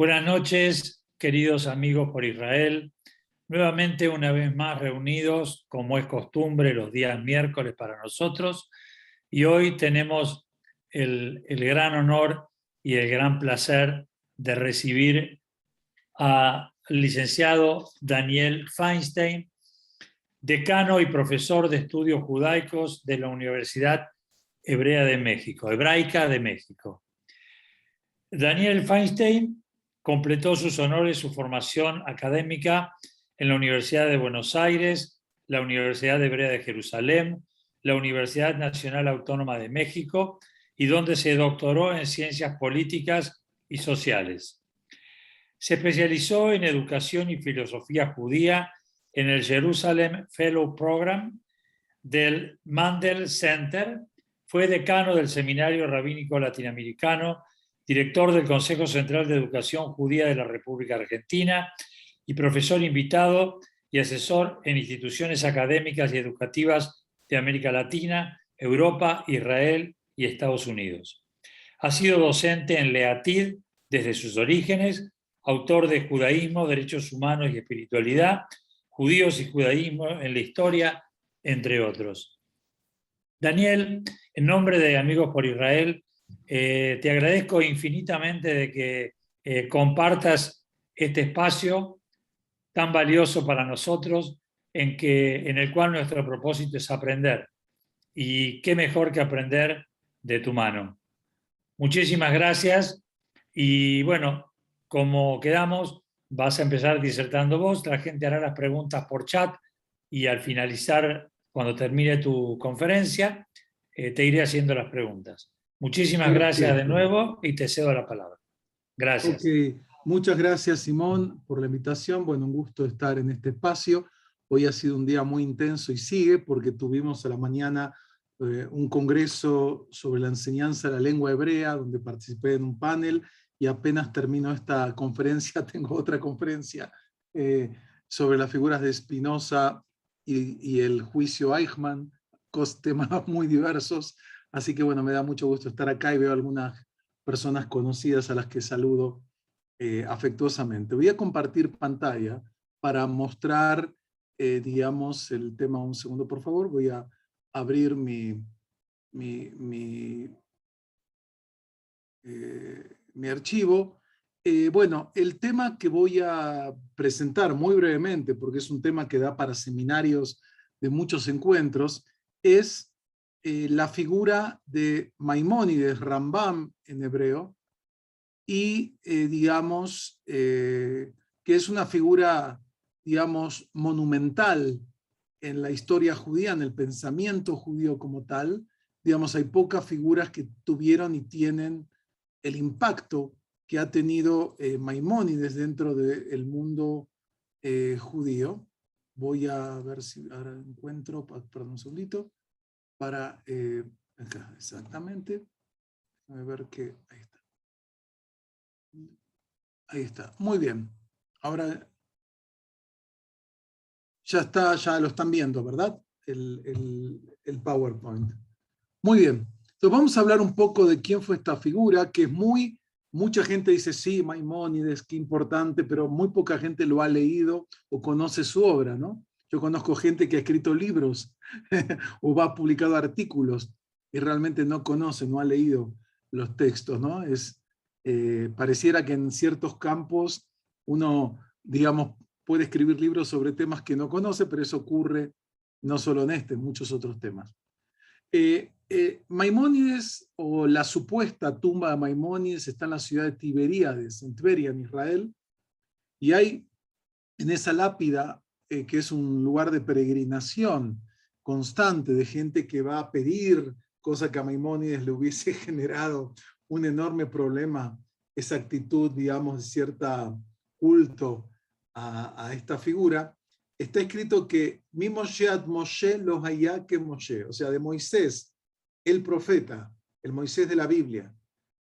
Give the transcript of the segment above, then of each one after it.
Buenas noches, queridos amigos por Israel. Nuevamente, una vez más reunidos, como es costumbre, los días miércoles para nosotros. Y hoy tenemos el gran honor y el gran placer de recibir al licenciado Daniel Feinstein, decano y profesor de estudios judaicos de la Universidad Hebraica de México. Daniel Feinstein completó sus honores, su formación académica en la Universidad de Buenos Aires, la Universidad Hebrea de Jerusalén, la Universidad Nacional Autónoma de México y donde se doctoró en Ciencias Políticas y Sociales. Se especializó en Educación y Filosofía Judía en el Jerusalem Fellow Program del Mandel Center, fue decano del Seminario Rabínico Latinoamericano, director del Consejo Central de Educación Judía de la República Argentina y profesor invitado y asesor en instituciones académicas y educativas de América Latina, Europa, Israel y Estados Unidos. Ha sido docente en Leatid desde sus orígenes, autor de Judaísmo, Derechos Humanos y Espiritualidad, Judíos y Judaísmo en la Historia, entre otros. Daniel, en nombre de Amigos por Israel, te agradezco infinitamente de que compartas este espacio tan valioso para nosotros en el cual nuestro propósito es aprender. Y qué mejor que aprender de tu mano. Muchísimas gracias y bueno, como quedamos, vas a empezar disertando vos, la gente hará las preguntas por chat y al finalizar, cuando termine tu conferencia, te iré haciendo las preguntas. Muchísimas gracias de nuevo y te cedo la palabra. Gracias. Ok, muchas gracias Simón por la invitación. Bueno, un gusto estar en este espacio. Hoy ha sido un día muy intenso y sigue porque tuvimos a la mañana un congreso sobre la enseñanza de la lengua hebrea, donde participé en un panel y apenas termino esta conferencia, tengo otra conferencia sobre las figuras de Spinoza y el juicio Eichmann, temas muy diversos. Así que bueno, me da mucho gusto estar acá y veo algunas personas conocidas a las que saludo afectuosamente. Voy a compartir pantalla para mostrar, digamos, el tema. Un segundo, por favor. Voy a abrir mi archivo. Bueno, el tema que voy a presentar muy brevemente, porque es un tema que da para seminarios de muchos encuentros, es la figura de Maimónides, Rambam en hebreo, y digamos que es una figura, digamos, monumental en la historia judía, en el pensamiento judío como tal. Digamos, hay pocas figuras que tuvieron y tienen el impacto que ha tenido Maimónides dentro del mundo judío. Voy a ver si ahora encuentro, perdón un segundito, para, acá, exactamente, a ver que, ahí está. Ahí está, muy bien. Ahora ya está, ya lo están viendo, ¿verdad? El PowerPoint. Muy bien. Entonces vamos a hablar un poco de quién fue esta figura, que es mucha gente dice, sí, Maimónides, qué importante, pero muy poca gente lo ha leído o conoce su obra, ¿no? Yo conozco gente que ha escrito libros o ha publicado artículos y realmente no conoce, no ha leído los textos, ¿no? Pareciera que en ciertos campos uno, digamos, puede escribir libros sobre temas que no conoce, pero eso ocurre no solo en en muchos otros temas. Maimónides, o la supuesta tumba de Maimónides, está en la ciudad de Tiberíades, en Tveria, en Israel, y hay en esa lápida, que es un lugar de peregrinación constante de gente que va a pedir, cosa que a Maimónides le hubiese generado un enorme problema, esa actitud, digamos, de cierta culto a esta figura. Está escrito que mi Moshe ad Moshe lo hayá que Moshe, o sea, de Moisés, el profeta, el Moisés de la Biblia.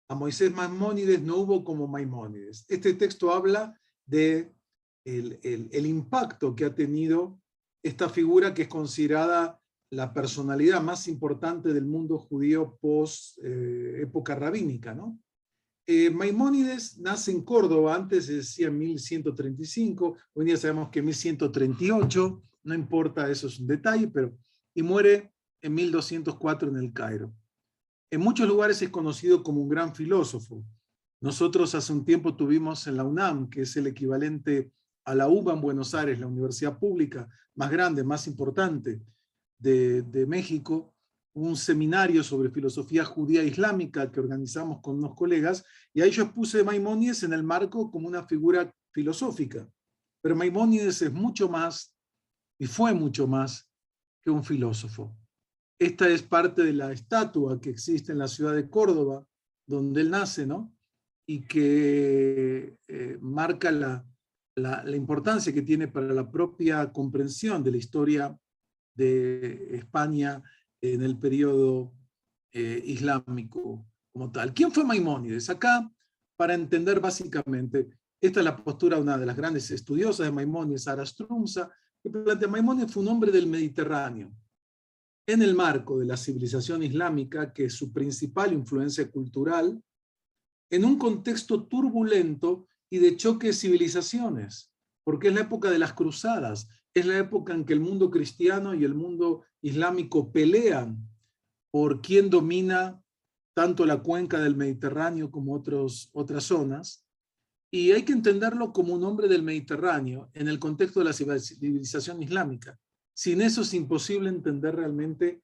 A Moisés Maimónides no hubo como Maimónides. Este texto habla de el impacto que ha tenido esta figura, que es considerada la personalidad más importante del mundo judío post época rabínica, ¿no? Maimónides nace en Córdoba, antes se decía en 1135, hoy en día sabemos que en 1138, no importa, eso es un detalle, y muere en 1204 en el Cairo. En muchos lugares es conocido como un gran filósofo. Nosotros hace un tiempo tuvimos en la UNAM, que es el equivalente a la UBA en Buenos Aires, la universidad pública más grande, más importante de México, un seminario sobre filosofía judía islámica que organizamos con unos colegas, y ahí yo expuse a Maimónides en el marco como una figura filosófica. Pero Maimónides es mucho más, y fue mucho más, que un filósofo. Esta es parte de la estatua que existe en la ciudad de Córdoba, donde él nace, ¿no? Y que marca la importancia que tiene para la propia comprensión de la historia de España en el periodo islámico como tal. ¿Quién fue Maimónides? Acá, para entender básicamente, esta es la postura de una de las grandes estudiosas de Maimónides, Sara Strunza, que plantea Maimónides fue un hombre del Mediterráneo, en el marco de la civilización islámica, que es su principal influencia cultural, en un contexto turbulento y de choque de civilizaciones, porque es la época de las cruzadas, es la época en que el mundo cristiano y el mundo islámico pelean por quién domina tanto la cuenca del Mediterráneo como otras zonas, y hay que entenderlo como un hombre del Mediterráneo en el contexto de la civilización islámica. Sin eso es imposible entender realmente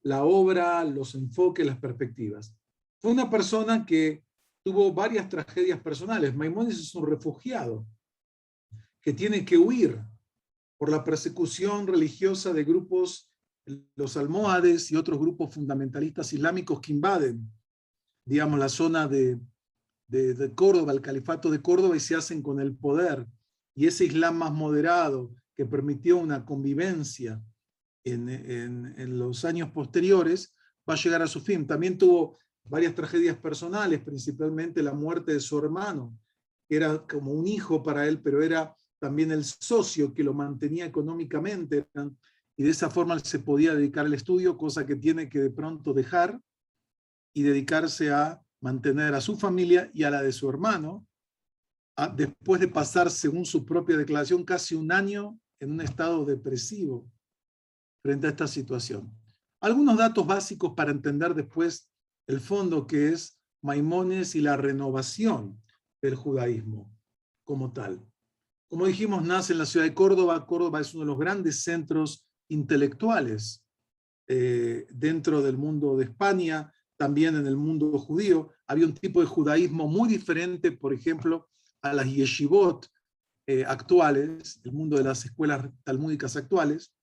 la obra, los enfoques, las perspectivas. Fue una persona que tuvo varias tragedias personales. Maimónides es un refugiado que tiene que huir por la persecución religiosa de grupos, los almohades y otros grupos fundamentalistas islámicos que invaden, digamos, la zona de Córdoba, el califato de Córdoba, y se hacen con el poder. Y ese Islam más moderado que permitió una convivencia en los años posteriores va a llegar a su fin. También tuvo varias tragedias personales, principalmente la muerte de su hermano, que era como un hijo para él, pero era también el socio que lo mantenía económicamente, y de esa forma él se podía dedicar al estudio, cosa que tiene que de pronto dejar y dedicarse a mantener a su familia y a la de su hermano, después de pasar, según su propia declaración, casi un año en un estado depresivo frente a esta situación. Algunos datos básicos para entender después el fondo que es Maimónides y la renovación del judaísmo como tal. Como dijimos, nace en la ciudad de Córdoba. Córdoba es uno de los grandes centros intelectuales dentro del mundo de España, también en el mundo judío. Había un tipo de judaísmo muy diferente, por ejemplo, a las yeshivot actuales, el mundo de las escuelas talmúdicas actuales.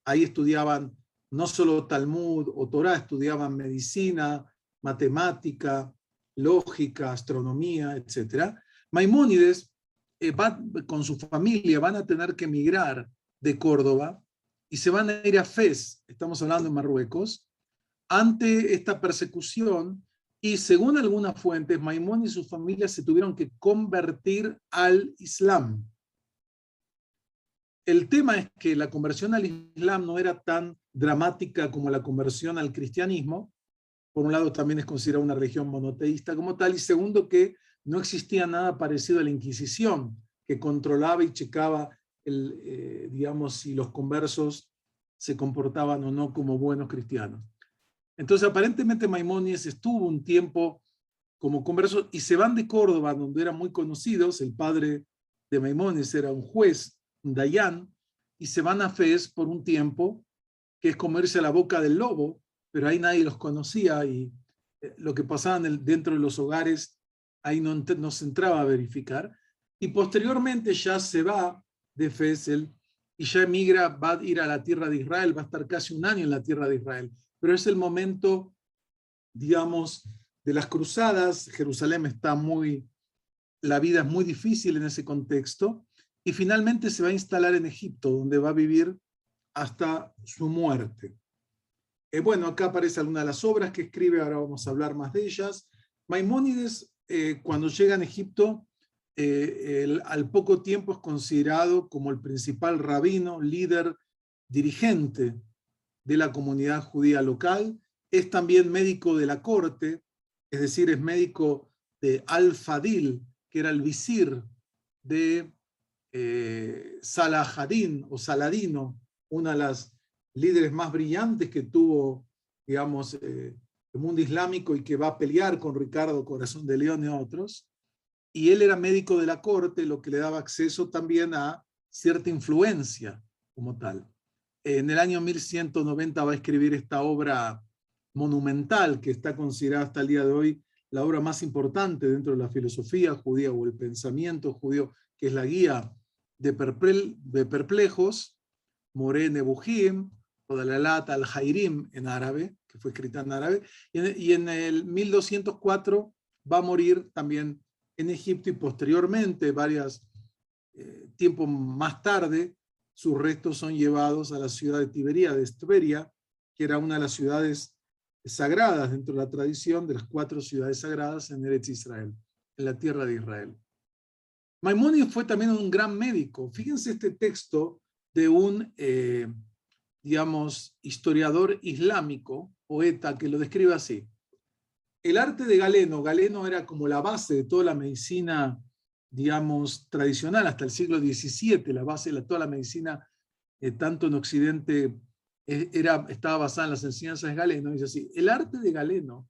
Ahí estudiaban no solo Talmud o Torá, estudiaban medicina, matemática, lógica, astronomía, etc. Maimónides va con su familia, van a tener que emigrar de Córdoba y se van a ir a Fez, estamos hablando de Marruecos, ante esta persecución, y según algunas fuentes, Maimónides y su familia se tuvieron que convertir al Islam. El tema es que la conversión al Islam no era tan dramática como la conversión al cristianismo. Por un lado, también es considerada una religión monoteísta como tal, y segundo, que no existía nada parecido a la Inquisición, que controlaba y checaba, digamos, si los conversos se comportaban o no como buenos cristianos. Entonces, aparentemente Maimónides estuvo un tiempo como converso y se van de Córdoba, donde eran muy conocidos. El padre de Maimónides era un juez, un dayán, y se van a Fez por un tiempo, que es como irse a la boca del lobo, pero ahí nadie los conocía y lo que pasaba dentro de los hogares, ahí no se entraba a verificar. Y posteriormente ya se va de Fez y ya emigra, va a ir a la tierra de Israel, va a estar casi un año en la tierra de Israel. Pero es el momento, digamos, de las cruzadas. Jerusalén la vida es muy difícil en ese contexto, y finalmente se va a instalar en Egipto, donde va a vivir hasta su muerte. Bueno, acá aparecen algunas de las obras que escribe, ahora vamos a hablar más de ellas. Maimónides, cuando llega a Egipto, al poco tiempo es considerado como el principal rabino, líder, dirigente de la comunidad judía local. Es también médico de la corte, es decir, es médico de Al-Fadil, que era el visir de Salahadin o Saladino, una de las líderes más brillantes que tuvo, digamos, el mundo islámico y que va a pelear con Ricardo Corazón de León y otros. Y él era médico de la corte, lo que le daba acceso también a cierta influencia como tal. En el año 1190 va a escribir esta obra monumental que está considerada hasta el día de hoy la obra más importante dentro de la filosofía judía o el pensamiento judío, que es la guía de perplejos, Moreh Nebuchim, o Dalalat al-Jairim en árabe, que fue escrita en árabe, y en el 1204 va a morir también en Egipto y posteriormente, tiempo más tarde, sus restos son llevados a la ciudad de Tiberíades, que era una de las ciudades sagradas dentro de la tradición de las 4 ciudades sagradas en Eretz Israel, en la tierra de Israel. Maimónides fue también un gran médico. Fíjense este texto de un, digamos, historiador islámico, poeta, que lo describe así. El arte de Galeno era como la base de toda la medicina, digamos, tradicional, hasta el siglo XVII, la base de toda la medicina, tanto en Occidente, estaba basada en las enseñanzas de Galeno. Dice así: el arte de Galeno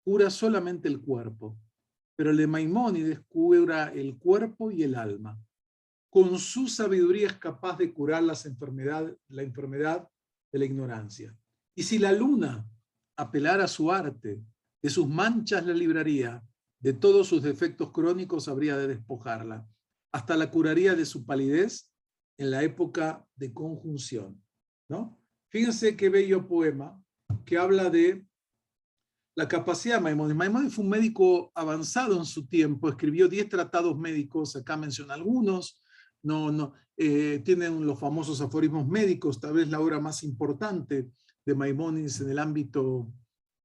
cura solamente el cuerpo, pero el de Maimónides cura el cuerpo y el alma. Con su sabiduría es capaz de curar la enfermedad de la ignorancia. Y si la luna apelara a su arte, de sus manchas la libraría, de todos sus defectos crónicos habría de despojarla, hasta la curaría de su palidez en la época de conjunción, ¿no? Fíjense qué bello poema que habla de la capacidad de Maimónides. Maimónides fue un médico avanzado en su tiempo, escribió 10 tratados médicos, acá menciona algunos, tienen los famosos aforismos médicos, tal vez la obra más importante de Maimónides en el ámbito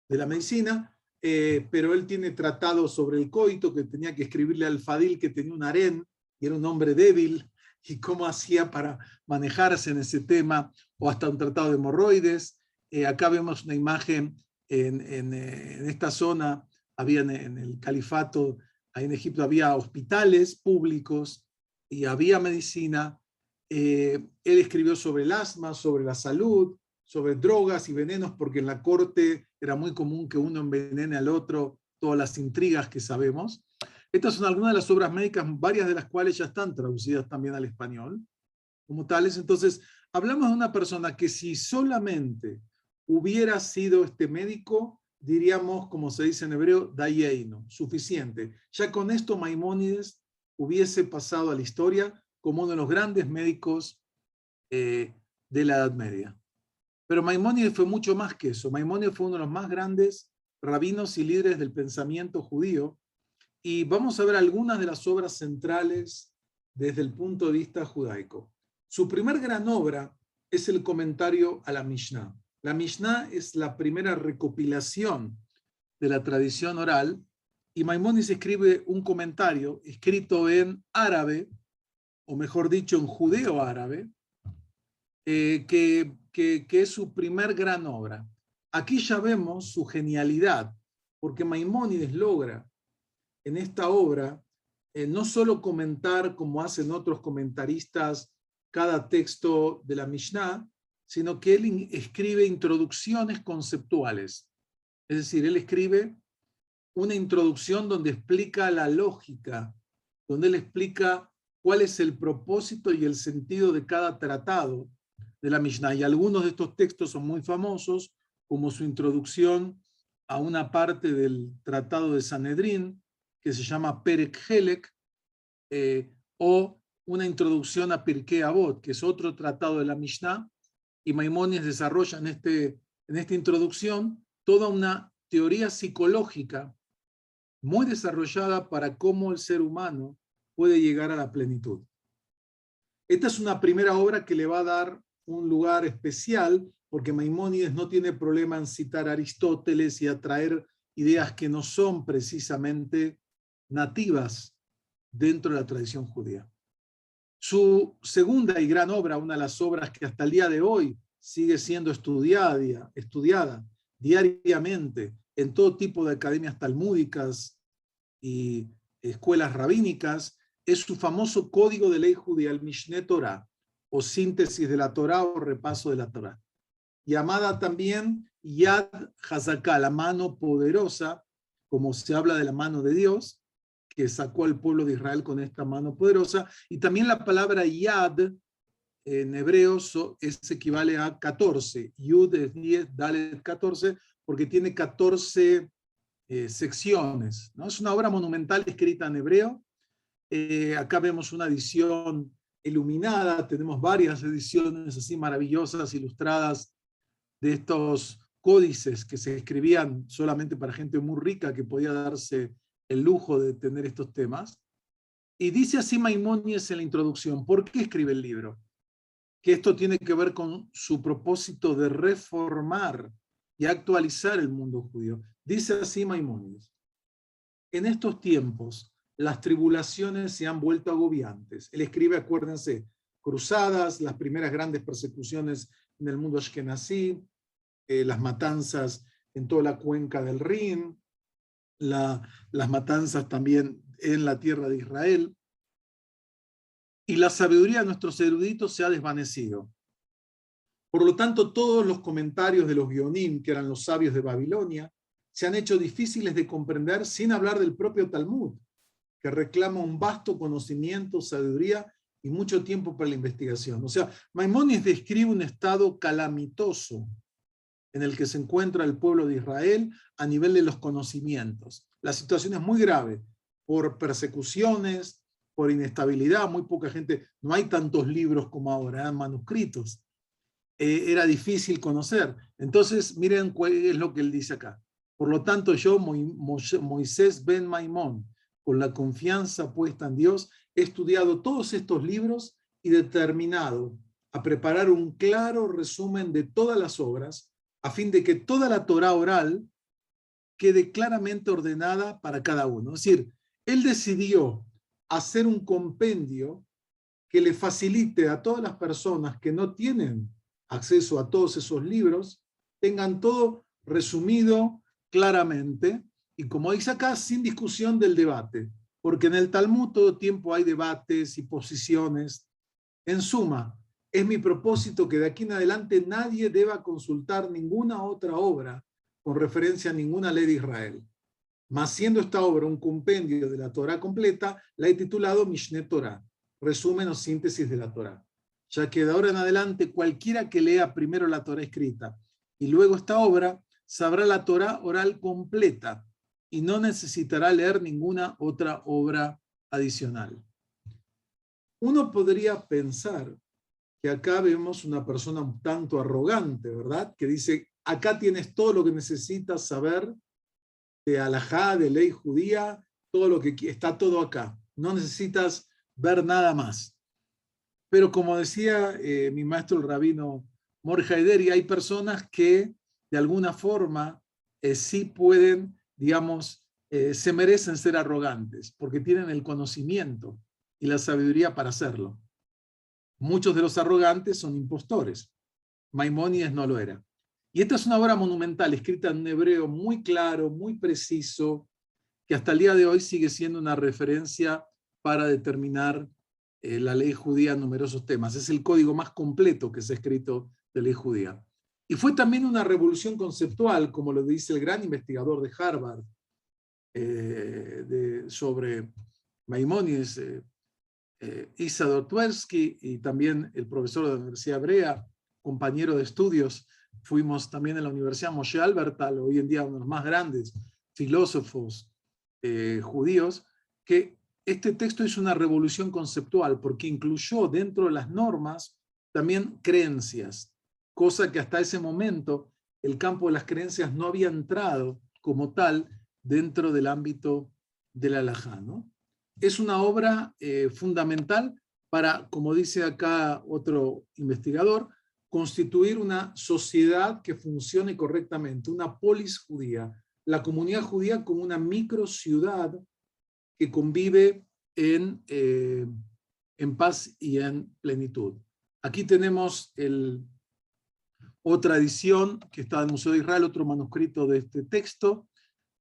de la medicina, pero él tiene tratados sobre el coito, que tenía que escribirle al Fadil, que tenía un harén y era un hombre débil, y cómo hacía para manejarse en ese tema, o hasta un tratado de hemorroides. Acá vemos una imagen en esta zona, en el califato, ahí en Egipto había hospitales públicos y había medicina. Él escribió sobre el asma, sobre la salud, sobre drogas y venenos, porque en la corte era muy común que uno envenene al otro, todas las intrigas que sabemos. Estas son algunas de las obras médicas, varias de las cuales ya están traducidas también al español, como tales. Entonces, hablamos de una persona que si solamente hubiera sido este médico, diríamos, como se dice en hebreo, dayeino, suficiente. Ya con esto Maimónides hubiese pasado a la historia como uno de los grandes médicos de la Edad Media. Pero Maimónides fue mucho más que eso. Maimónides fue uno de los más grandes rabinos y líderes del pensamiento judío. Y vamos a ver algunas de las obras centrales desde el punto de vista judaico. Su primer gran obra es el comentario a la Mishnah. La Mishnah es la primera recopilación de la tradición oral, y Maimónides escribe un comentario escrito en árabe, o mejor dicho, en judeo-árabe, que es su primer gran obra. Aquí ya vemos su genialidad, porque Maimónides logra en esta obra no solo comentar como hacen otros comentaristas cada texto de la Mishnah, sino que él escribe introducciones conceptuales. Es decir, él escribe una introducción donde explica la lógica, donde él explica cuál es el propósito y el sentido de cada tratado de la Mishnah. Y algunos de estos textos son muy famosos, como su introducción a una parte del tratado de Sanedrín, que se llama Perek Helek, o una introducción a Pirkei Avot, que es otro tratado de la Mishnah, y Maimónides desarrolla en esta introducción toda una teoría psicológica muy desarrollada para cómo el ser humano puede llegar a la plenitud. Esta es una primera obra que le va a dar un lugar especial, porque Maimónides no tiene problema en citar a Aristóteles y a traer ideas que no son precisamente nativas dentro de la tradición judía. Su segunda y gran obra, una de las obras que hasta el día de hoy sigue siendo estudiada diariamente en todo tipo de academias talmúdicas y escuelas rabínicas, es su famoso código de ley judía, el Mishneh Torah, o síntesis de la Torah o repaso de la Torah, llamada también Yad Hazaká, la mano poderosa, como se habla de la mano de Dios, que sacó al pueblo de Israel con esta mano poderosa, y también la palabra Yad, en hebreo, equivale a 14, Yud es 10, Dalet 14, porque tiene 14 secciones, ¿no? Es una obra monumental escrita en hebreo. Acá vemos una edición iluminada, tenemos varias ediciones así maravillosas, ilustradas, de estos códices que se escribían solamente para gente muy rica que podía darse el lujo de tener estos temas. Y dice así Maimónides en la introducción, ¿por qué escribe el libro? Que esto tiene que ver con su propósito de reformar y actualizar el mundo judío. Dice así Maimónides: en estos tiempos las tribulaciones se han vuelto agobiantes. Él escribe, acuérdense, cruzadas, las primeras grandes persecuciones en el mundo ashkenazí, las matanzas en toda la cuenca del Rin, las matanzas también en la tierra de Israel, y la sabiduría de nuestros eruditos se ha desvanecido. Por lo tanto, todos los comentarios de los Geonim, que eran los sabios de Babilonia, se han hecho difíciles de comprender, sin hablar del propio Talmud, que reclama un vasto conocimiento, sabiduría y mucho tiempo para la investigación. O sea, Maimónides describe un estado calamitoso en el que se encuentra el pueblo de Israel a nivel de los conocimientos. La situación es muy grave por persecuciones, por inestabilidad, muy poca gente, no hay tantos libros como ahora, eran manuscritos. Era difícil conocer. Entonces, miren cuál es lo que él dice acá. Por lo tanto, yo, Moisés ben Maimón, con la confianza puesta en Dios, he estudiado todos estos libros y determinado a preparar un claro resumen de todas las obras, a fin de que toda la Torá oral quede claramente ordenada para cada uno. Es decir, él decidió hacer un compendio que le facilite a todas las personas que no tienen acceso a todos esos libros, tengan todo resumido claramente, y como dice acá, sin discusión del debate, porque en el Talmud todo tiempo hay debates y posiciones. En suma, es mi propósito que de aquí en adelante nadie deba consultar ninguna otra obra con referencia a ninguna ley de Israel. Mas siendo esta obra un compendio de la Torá completa, la he titulado Mishneh Torah, resumen o síntesis de la Torá, ya que de ahora en adelante cualquiera que lea primero la Torá escrita y luego esta obra, sabrá la Torá oral completa y no necesitará leer ninguna otra obra adicional. Uno podría pensar que acá vemos una persona un tanto arrogante, ¿verdad? Que dice, acá tienes todo lo que necesitas saber de alajá, de ley judía, todo lo que está todo acá. No necesitas ver nada más. Pero como decía mi maestro el rabino Mordechai Ederi, hay personas que de alguna forma sí pueden, digamos, se merecen ser arrogantes, porque tienen el conocimiento y la sabiduría para hacerlo. Muchos de los arrogantes son impostores. Maimónides no lo era. Y esta es una obra monumental, escrita en un hebreo muy claro, muy preciso, que hasta el día de hoy sigue siendo una referencia para determinar la ley judía en numerosos temas. Es el código más completo que se ha escrito de ley judía. Y fue también una revolución conceptual, como lo dice el gran investigador de Harvard sobre Maimónides, Isador Tversky, y también el profesor de la Universidad Hebrea, compañero de estudios. Fuimos también en la Universidad Moshe Albertal, hoy en día uno de los más grandes filósofos judíos, que este texto es una revolución conceptual porque incluyó dentro de las normas también creencias, cosa que hasta ese momento el campo de las creencias no había entrado como tal dentro del ámbito de la halajá, ¿no? Es una obra fundamental para, como dice acá otro investigador, constituir una sociedad que funcione correctamente, una polis judía, la comunidad judía como una microciudad que convive en paz y en plenitud. Aquí tenemos otra edición que está en el Museo de Israel, otro manuscrito de este texto.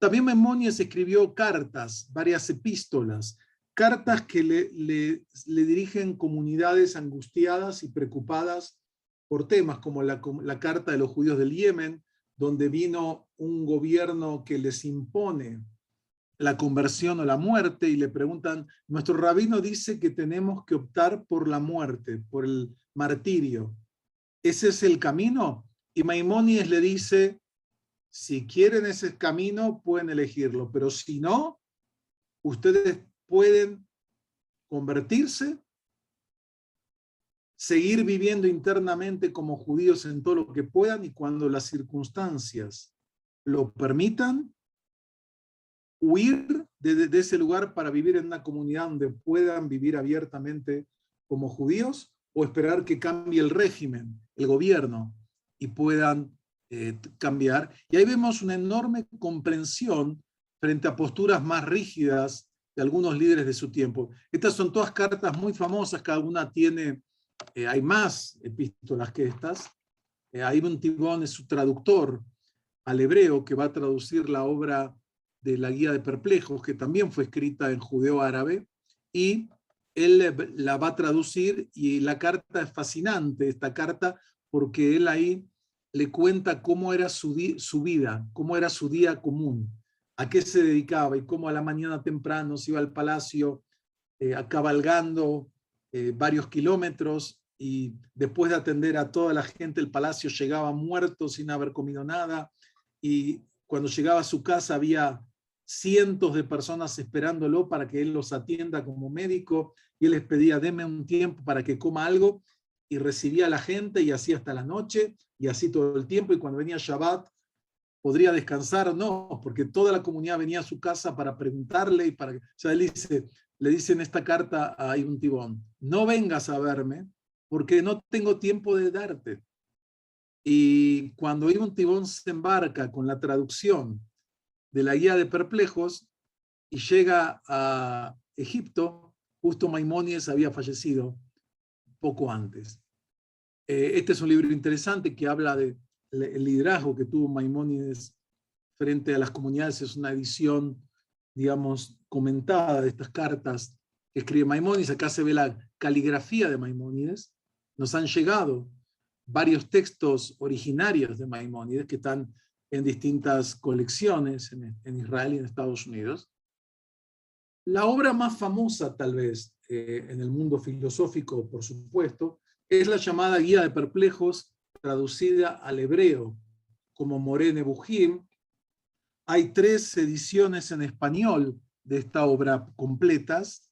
También Maimónides escribió cartas, varias epístolas, cartas que le dirigen comunidades angustiadas y preocupadas por temas como la carta de los judíos del Yemen, donde vino un gobierno que les impone la conversión o la muerte y le preguntan, nuestro rabino dice que tenemos que optar por la muerte, por el martirio. ¿Ese es el camino? Y Maimónides le dice, si quieren ese camino, pueden elegirlo, pero si no, ustedes pueden convertirse, seguir viviendo internamente como judíos en todo lo que puedan y cuando las circunstancias lo permitan, huir de ese lugar para vivir en una comunidad donde puedan vivir abiertamente como judíos o esperar que cambie el régimen, el gobierno y puedan cambiar. Y ahí vemos una enorme comprensión frente a posturas más rígidas de algunos líderes de su tiempo. Estas son todas cartas muy famosas, cada una tiene, hay más epístolas que estas. Ibn Tibón es su traductor al hebreo que va a traducir la obra de la Guía de Perplejos, que también fue escrita en judeo-árabe, y él la va a traducir, y la carta es fascinante, esta carta, porque él ahí le cuenta cómo era su vida, cómo era su día común, a qué se dedicaba, y cómo a la mañana temprano se iba al palacio cabalgando varios kilómetros, y después de atender a toda la gente, el palacio llegaba muerto sin haber comido nada, y cuando llegaba a su casa había cientos de personas esperándolo para que él los atienda como médico, y él les pedía, denme un tiempo para que coma algo, y recibía a la gente, y así hasta la noche, y así todo el tiempo, y cuando venía Shabbat, podría descansar o no, porque toda la comunidad venía a su casa para preguntarle, y para, o sea, él dice, le dice en esta carta a Ibn Tibón, no vengas a verme, porque no tengo tiempo de darte. Y cuando Ibn Tibón se embarca con la traducción de la Guía de Perplejos y llega a Egipto, justo Maimónides había fallecido poco antes. Este es un libro interesante que habla del liderazgo que tuvo Maimónides frente a las comunidades. Es una edición, digamos, comentada de estas cartas que escribe Maimónides. Acá se ve la caligrafía de Maimónides. Nos han llegado varios textos originarios de Maimónides que están en distintas colecciones en Israel y en Estados Unidos. La obra más famosa, tal vez, en el mundo filosófico, por supuesto, es la llamada Guía de Perplejos, traducida al hebreo como Moreh Nebuchim. Hay 3 ediciones en español de esta obra completas.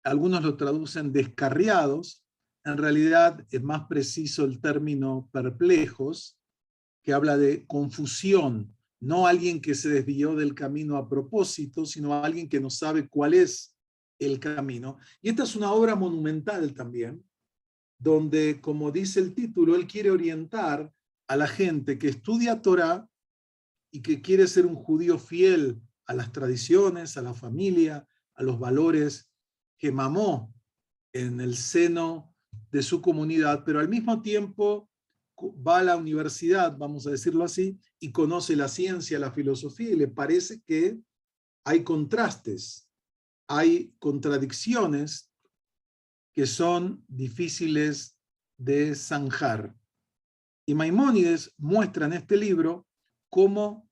Algunos lo traducen descarriados. En realidad es más preciso el término perplejos, que habla de confusión, no alguien que se desvió del camino a propósito, sino alguien que no sabe cuál es el camino. Y esta es una obra monumental también, donde, como dice el título, él quiere orientar a la gente que estudia Torá y que quiere ser un judío fiel a las tradiciones, a la familia, a los valores que mamó en el seno de su comunidad, pero al mismo tiempo va a la universidad, vamos a decirlo así, y conoce la ciencia, la filosofía, y le parece que hay contrastes, hay contradicciones que son difíciles de zanjar. Y Maimónides muestra en este libro cómo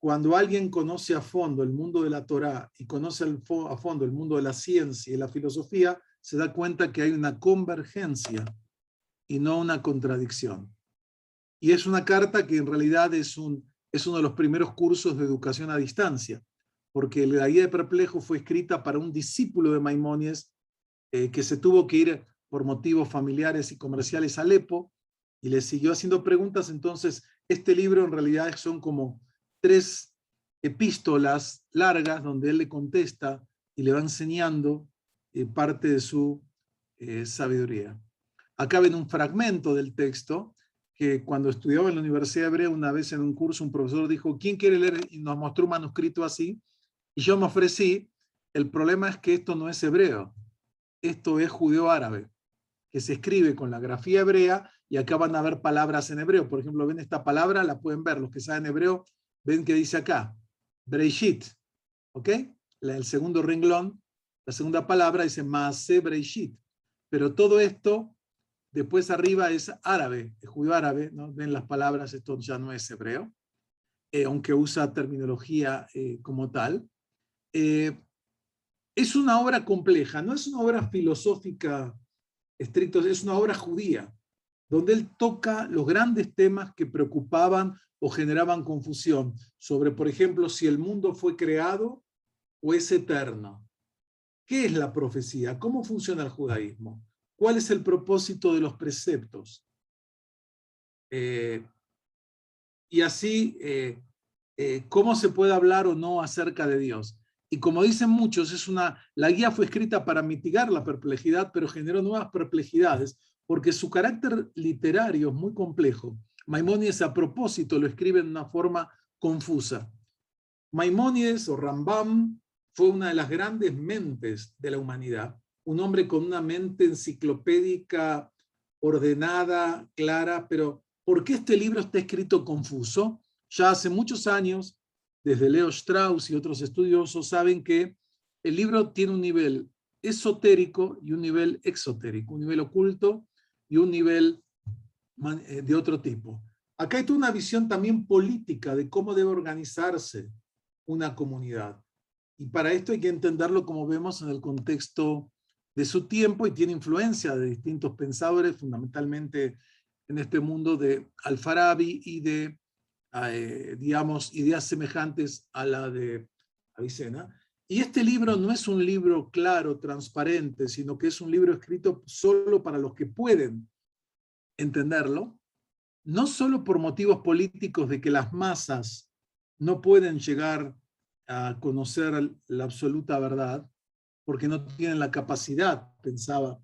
cuando alguien conoce a fondo el mundo de la Torá y conoce a fondo el mundo de la ciencia y la filosofía, se da cuenta que hay una convergencia y no una contradicción. Y es una carta que en realidad es uno de los primeros cursos de educación a distancia, porque la Guía de Perplejos fue escrita para un discípulo de Maimónides que se tuvo que ir por motivos familiares y comerciales a Alepo y le siguió haciendo preguntas. Entonces, este libro en realidad son como 3 epístolas largas donde él le contesta y le va enseñando parte de su sabiduría. Acá ven un fragmento del texto que cuando estudiaba en la Universidad Hebrea, una vez en un curso, un profesor dijo, ¿quién quiere leer? Y nos mostró un manuscrito así, y yo me ofrecí. El problema es que esto no es hebreo, esto es judeo-árabe, que se escribe con la grafía hebrea, y acá van a ver palabras en hebreo. Por ejemplo, ven esta palabra, la pueden ver, los que saben hebreo, ven que dice acá, Breishit, ¿ok? El segundo renglón, la segunda palabra dice Maaseh Breishit, pero todo esto después arriba es árabe, es judío árabe, ¿no? Ven las palabras, esto ya no es hebreo, aunque usa terminología como tal. Es una obra compleja, no es una obra filosófica estricta, es una obra judía, donde él toca los grandes temas que preocupaban o generaban confusión sobre, por ejemplo, si el mundo fue creado o es eterno. ¿Qué es la profecía? ¿Cómo funciona el judaísmo? ¿Cuál es el propósito de los preceptos? Y así, ¿cómo se puede hablar o no acerca de Dios? Y como dicen muchos, la guía fue escrita para mitigar la perplejidad, pero generó nuevas perplejidades, porque su carácter literario es muy complejo. Maimónides a propósito lo escribe en una forma confusa. Maimónides o Rambam fue una de las grandes mentes de la humanidad, un hombre con una mente enciclopédica, ordenada, clara, pero ¿por qué este libro está escrito confuso? Ya hace muchos años, desde Leo Strauss y otros estudiosos, saben que el libro tiene un nivel esotérico y un nivel exotérico, un nivel oculto y un nivel de otro tipo. Acá hay toda una visión también política de cómo debe organizarse una comunidad. Y para esto hay que entenderlo, como vemos, en el contexto de su tiempo, y tiene influencia de distintos pensadores, fundamentalmente en este mundo de Al-Farabi y de, digamos, ideas semejantes a la de Avicena. Y este libro no es un libro claro, transparente, sino que es un libro escrito solo para los que pueden entenderlo, no solo por motivos políticos de que las masas no pueden llegar a conocer la absoluta verdad, porque no tienen la capacidad, pensaba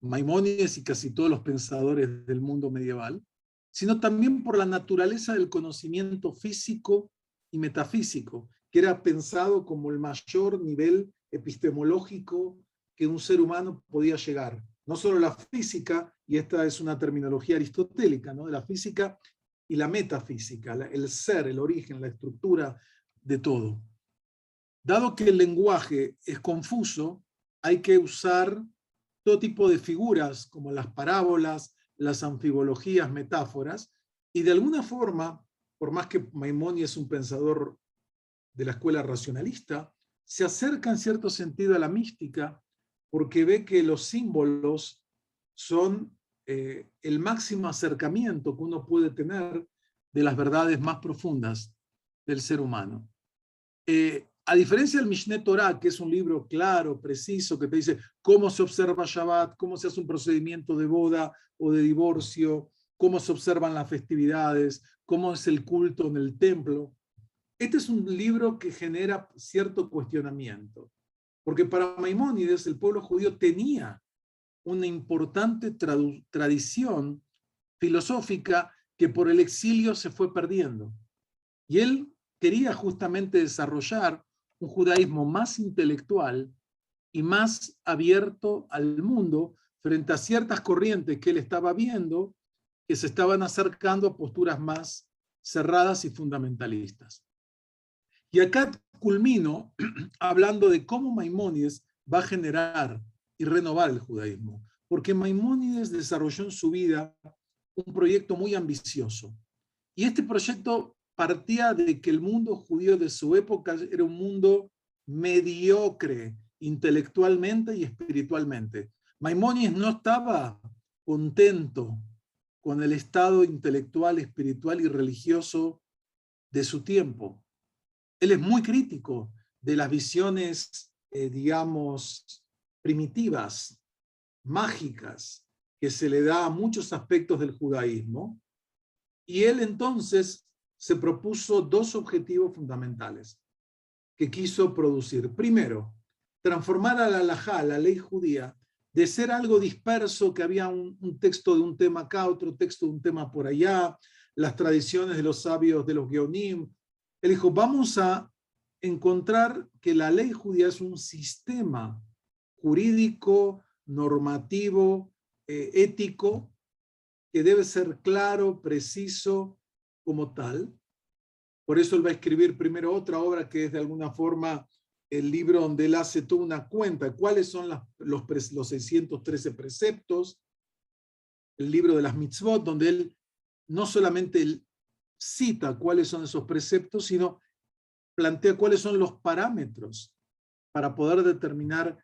Maimónides y casi todos los pensadores del mundo medieval, sino también por la naturaleza del conocimiento físico y metafísico, que era pensado como el mayor nivel epistemológico que un ser humano podía llegar. No solo la física, y esta es una terminología aristotélica, ¿no? De la física y la metafísica, el ser, el origen, la estructura de todo. Dado que el lenguaje es confuso, hay que usar todo tipo de figuras como las parábolas, las anfibologías, metáforas, y de alguna forma, por más que Maimónides es un pensador de la escuela racionalista, se acerca en cierto sentido a la mística porque ve que los símbolos son el máximo acercamiento que uno puede tener de las verdades más profundas del ser humano. A diferencia del Mishneh Torah, que es un libro claro, preciso, que te dice cómo se observa Shabbat, cómo se hace un procedimiento de boda o de divorcio, cómo se observan las festividades, cómo es el culto en el templo. Este es un libro que genera cierto cuestionamiento, porque para Maimónides el pueblo judío tenía una importante tradición filosófica que por el exilio se fue perdiendo. Y él quería justamente desarrollar un judaísmo más intelectual y más abierto al mundo frente a ciertas corrientes que él estaba viendo que se estaban acercando a posturas más cerradas y fundamentalistas. Y acá culmino hablando de cómo Maimónides va a generar y renovar el judaísmo, porque Maimónides desarrolló en su vida un proyecto muy ambicioso. Y este proyecto partía de que el mundo judío de su época era un mundo mediocre intelectualmente y espiritualmente. Maimónides no estaba contento con el estado intelectual, espiritual y religioso de su tiempo. Él es muy crítico de las visiones, digamos, primitivas, mágicas, que se le da a muchos aspectos del judaísmo. Y él entonces se propuso dos objetivos fundamentales que quiso producir. Primero, transformar a la halajá, la ley judía, de ser algo disperso, que había un texto de un tema acá, otro texto de un tema por allá, las tradiciones de los sabios de los Geonim. Él dijo, vamos a encontrar que la ley judía es un sistema jurídico, normativo, ético, que debe ser claro, preciso, como tal, Por eso él va a escribir primero otra obra que es de alguna forma el libro donde él hace toda una cuenta, cuáles son los 613 preceptos, el libro de las mitzvot, donde él no solamente él cita cuáles son esos preceptos, sino plantea cuáles son los parámetros para poder determinar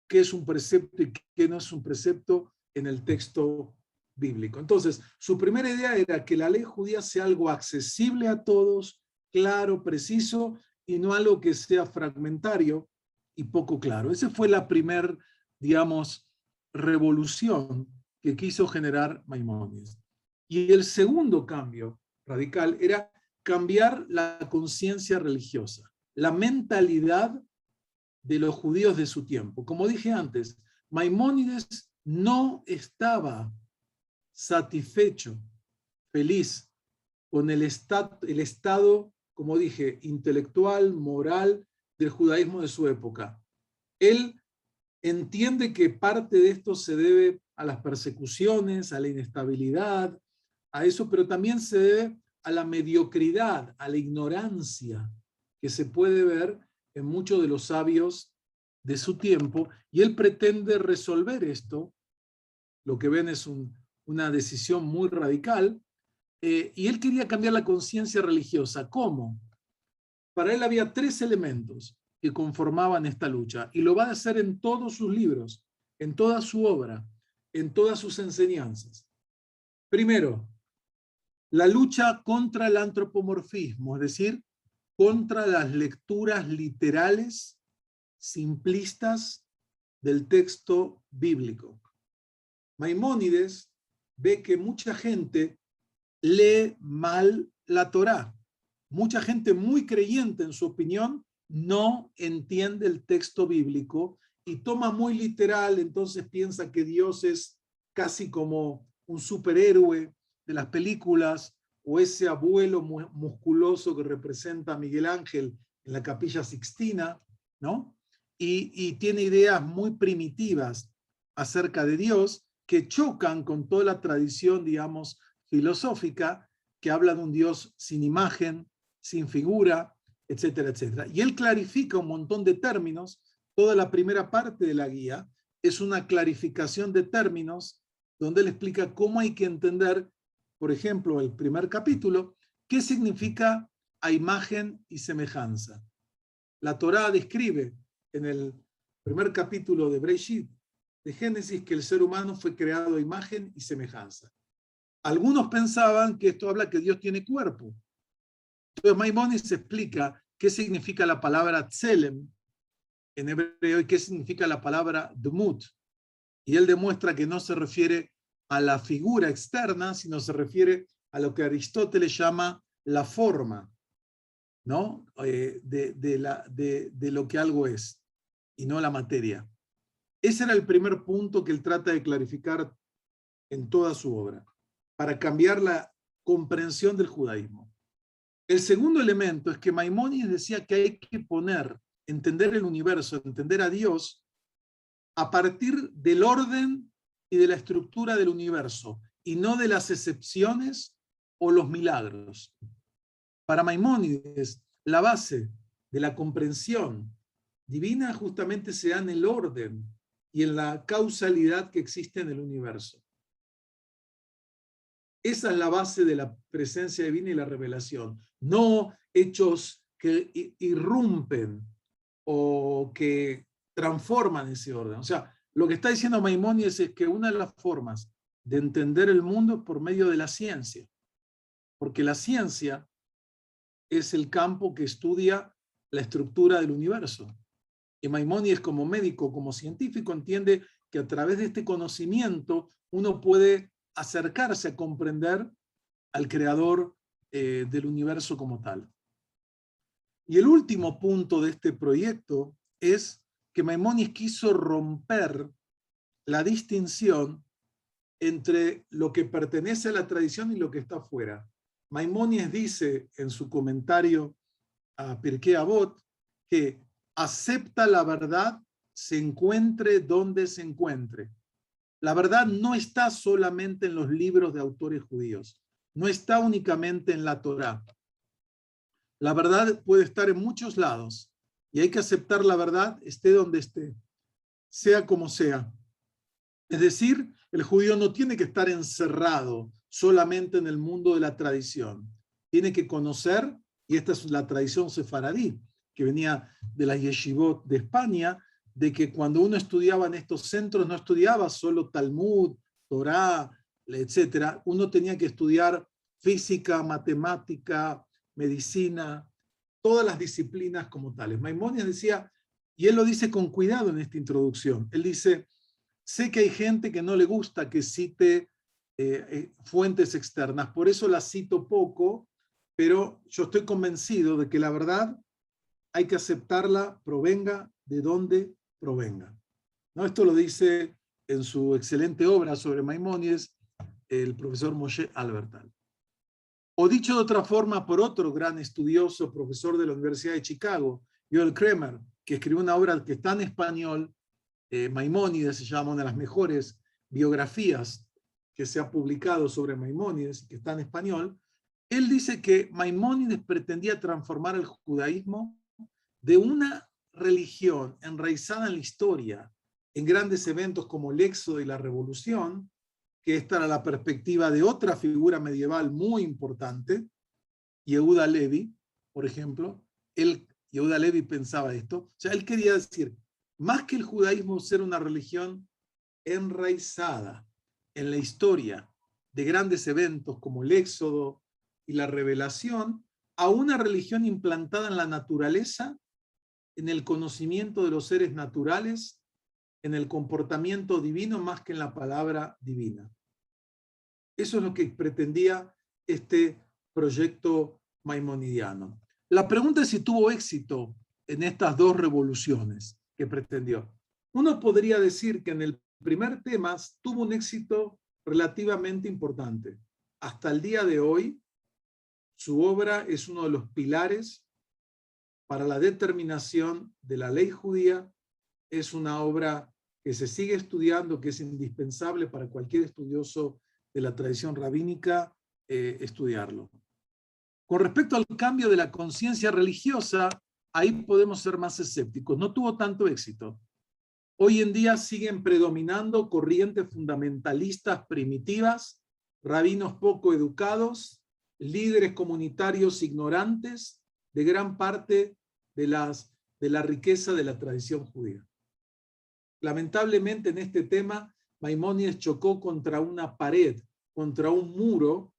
qué es un precepto y qué no es un precepto en el texto bíblico. Entonces, su primera idea era que la ley judía sea algo accesible a todos, claro, preciso, y no algo que sea fragmentario y poco claro. Esa fue la primera, digamos, revolución que quiso generar Maimónides. Y el segundo cambio radical era cambiar la conciencia religiosa, la mentalidad de los judíos de su tiempo. Como dije antes, Maimónides no estaba satisfecho, feliz con el estado, como dije, intelectual, moral del judaísmo de su época. Él entiende que parte de esto se debe a las persecuciones, a la inestabilidad, a eso, pero también se debe a la mediocridad, a la ignorancia que se puede ver en muchos de los sabios de su tiempo, y él pretende resolver esto. Lo que ven es una decisión muy radical, y él quería cambiar la conciencia religiosa. ¿Cómo? Para él había 3 elementos que conformaban esta lucha, y lo va a hacer en todos sus libros, en toda su obra, en todas sus enseñanzas. Primero, la lucha contra el antropomorfismo, es decir, contra las lecturas literales, simplistas del texto bíblico. Maimónides ve que mucha gente lee mal la Torá. Mucha gente muy creyente, en su opinión, no entiende el texto bíblico y toma muy literal, entonces piensa que Dios es casi como un superhéroe de las películas, o ese abuelo musculoso que representa a Miguel Ángel en la Capilla Sixtina, ¿no? Y tiene ideas muy primitivas acerca de Dios que chocan con toda la tradición, digamos, filosófica, que habla de un Dios sin imagen, sin figura, etcétera, etcétera. Y él clarifica un montón de términos. Toda la primera parte de la guía es una clarificación de términos donde él explica cómo hay que entender, por ejemplo, el primer capítulo, qué significa a imagen y semejanza. La Torá describe en el primer capítulo de Bereshit, de Génesis, que el ser humano fue creado a imagen y semejanza. Algunos pensaban que esto habla que Dios tiene cuerpo. Entonces Maimónides explica qué significa la palabra tselem en hebreo y qué significa la palabra dmut. Y él demuestra que no se refiere a la figura externa, sino se refiere a lo que Aristóteles llama la forma, ¿no? De lo que algo es, y no la materia. Ese era el primer punto que él trata de clarificar en toda su obra, para cambiar la comprensión del judaísmo. El segundo elemento es que Maimónides decía que hay que entender el universo, entender a Dios, a partir del orden y de la estructura del universo, y no de las excepciones o los milagros. Para Maimónides, la base de la comprensión divina justamente se da en el orden y en la causalidad que existe en el universo. Esa es la base de la presencia divina y la revelación, no hechos que irrumpen o que transforman ese orden. O sea, lo que está diciendo Maimónides es que una de las formas de entender el mundo es por medio de la ciencia, porque la ciencia es el campo que estudia la estructura del universo. Y Maimónides, como médico, como científico, entiende que a través de este conocimiento uno puede acercarse a comprender al creador del universo como tal. Y el último punto de este proyecto es que Maimónides quiso romper la distinción entre lo que pertenece a la tradición y lo que está fuera. Maimónides dice en su comentario a Pirkei Avot que acepta la verdad, se encuentre donde se encuentre. La verdad no está solamente en los libros de autores judíos, no está únicamente en la Torá. La verdad puede estar en muchos lados y hay que aceptar la verdad esté donde esté, sea como sea. Es decir, el judío no tiene que estar encerrado solamente en el mundo de la tradición. Tiene que conocer, y esta es la tradición sefaradí, que venía de las yeshivot de España, de que cuando uno estudiaba en estos centros no estudiaba solo Talmud, Torá, etc. Uno tenía que estudiar física, matemática, medicina, todas las disciplinas como tales. Maimónides decía, y él lo dice con cuidado en esta introducción, él dice, sé que hay gente que no le gusta que cite fuentes externas, por eso las cito poco, pero yo estoy convencido de que la verdad hay que aceptarla, provenga de donde provenga. ¿No? Esto lo dice en su excelente obra sobre Maimónides el profesor Moshe Albertal. O dicho de otra forma por otro gran estudioso, profesor de la Universidad de Chicago, Joel Kramer, que escribió una obra que está en español, Maimónides se llama, una de las mejores biografías que se ha publicado sobre Maimónides, que está en español. Él dice que Maimónides pretendía transformar el judaísmo de una religión enraizada en la historia, en grandes eventos como el Éxodo y la Revolución, que esta era la perspectiva de otra figura medieval muy importante, Yehuda Levi, por ejemplo. Yehuda Levi pensaba esto. O sea, él quería decir, más que el judaísmo ser una religión enraizada en la historia de grandes eventos como el Éxodo y la Revelación, a una religión implantada en la naturaleza, en el conocimiento de los seres naturales, en el comportamiento divino más que en la palabra divina. Eso es lo que pretendía este proyecto maimonidiano. La pregunta es si tuvo éxito en estas dos revoluciones que pretendió. Uno podría decir que en el primer tema tuvo un éxito relativamente importante. Hasta el día de hoy, su obra es uno de los pilares para la determinación de la ley judía. Es una obra que se sigue estudiando, que es indispensable para cualquier estudioso de la tradición rabínica estudiarlo. Con respecto al cambio de la conciencia religiosa, ahí podemos ser más escépticos. No tuvo tanto éxito. Hoy en día siguen predominando corrientes fundamentalistas primitivas, rabinos poco educados, líderes comunitarios ignorantes de gran parte de la riqueza de la tradición judía. Lamentablemente en este tema, Maimónides chocó contra una pared, contra un muro,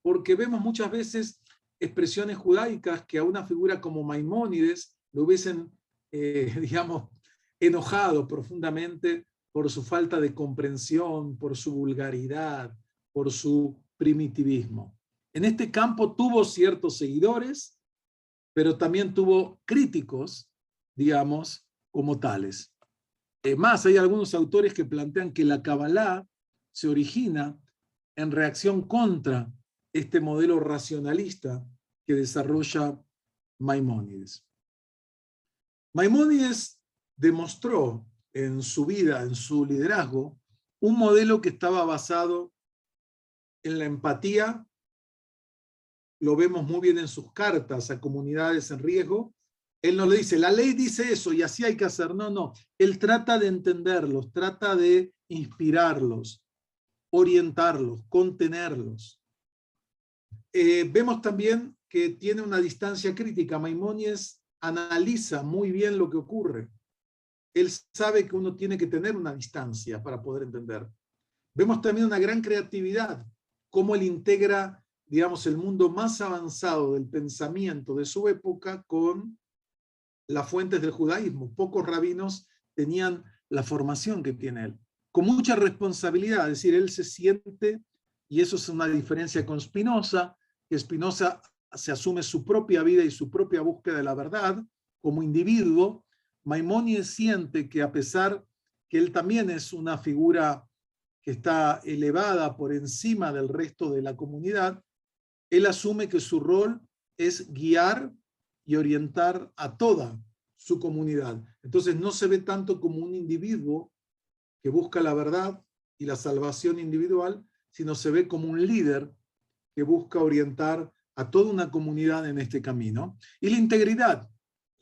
porque vemos muchas veces expresiones judaicas que a una figura como Maimónides lo hubiesen, digamos, enojado profundamente por su falta de comprensión, por su vulgaridad, por su primitivismo. En este campo tuvo ciertos seguidores, pero también tuvo críticos, digamos, como tales. Más, hay algunos autores que plantean que la Kabbalah se origina en reacción contra este modelo racionalista que desarrolla Maimónides. Maimónides demostró en su vida, en su liderazgo, un modelo que estaba basado en la empatía. Lo vemos muy bien en sus cartas a comunidades en riesgo. Él no le dice, la ley dice eso y así hay que hacer. No, no. Él trata de entenderlos, trata de inspirarlos, orientarlos, contenerlos. Vemos también que tiene una distancia crítica. Maimónides analiza muy bien lo que ocurre. Él sabe que uno tiene que tener una distancia para poder entender. Vemos también una gran creatividad, cómo él integra, digamos, el mundo más avanzado del pensamiento de su época con las fuentes del judaísmo. Pocos rabinos tenían la formación que tiene él. Con mucha responsabilidad, es decir, él se siente, y eso es una diferencia con Spinoza, que Spinoza se asume su propia vida y su propia búsqueda de la verdad como individuo. Maimónides siente que a pesar que él también es una figura que está elevada por encima del resto de la comunidad, él asume que su rol es guiar y orientar a toda su comunidad. Entonces no se ve tanto como un individuo que busca la verdad y la salvación individual, sino se ve como un líder que busca orientar a toda una comunidad en este camino. Y la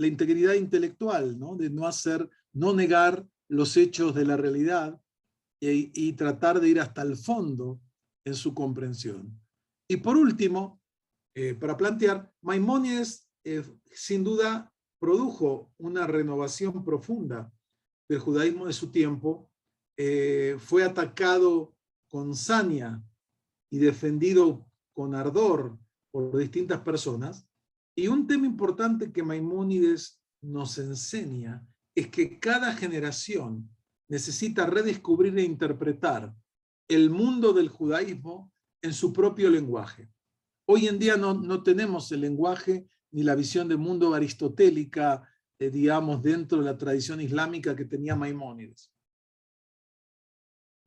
integridad intelectual, ¿no? De no negar los hechos de la realidad y tratar de ir hasta el fondo en su comprensión. Y por último, para plantear, Maimónides sin duda produjo una renovación profunda del judaísmo de su tiempo, fue atacado con saña y defendido con ardor por distintas personas. Y un tema importante que Maimónides nos enseña es que cada generación necesita redescubrir e interpretar el mundo del judaísmo en su propio lenguaje. Hoy en día no tenemos el lenguaje ni la visión del mundo aristotélica, digamos, dentro de la tradición islámica que tenía Maimónides.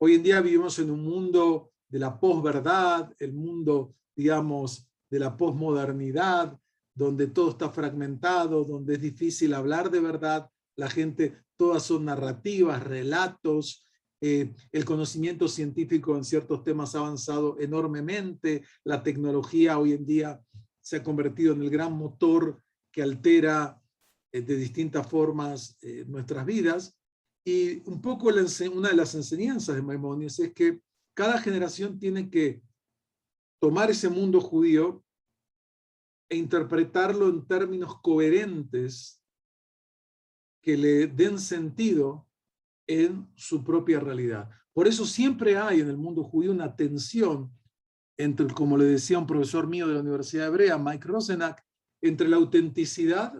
Hoy en día vivimos en un mundo de la posverdad, el mundo, digamos, de la posmodernidad, donde todo está fragmentado, donde es difícil hablar de verdad. La gente, todas son narrativas, relatos. El conocimiento científico en ciertos temas ha avanzado enormemente. La tecnología hoy en día se ha convertido en el gran motor que altera de distintas formas nuestras vidas. Y un poco una de las enseñanzas de Maimónides es que cada generación tiene que tomar ese mundo judío e interpretarlo en términos coherentes que le den sentido en su propia realidad. Por eso siempre hay en el mundo judío una tensión entre, como le decía un profesor mío de la Universidad Hebrea, Mike Rosenack, entre la autenticidad,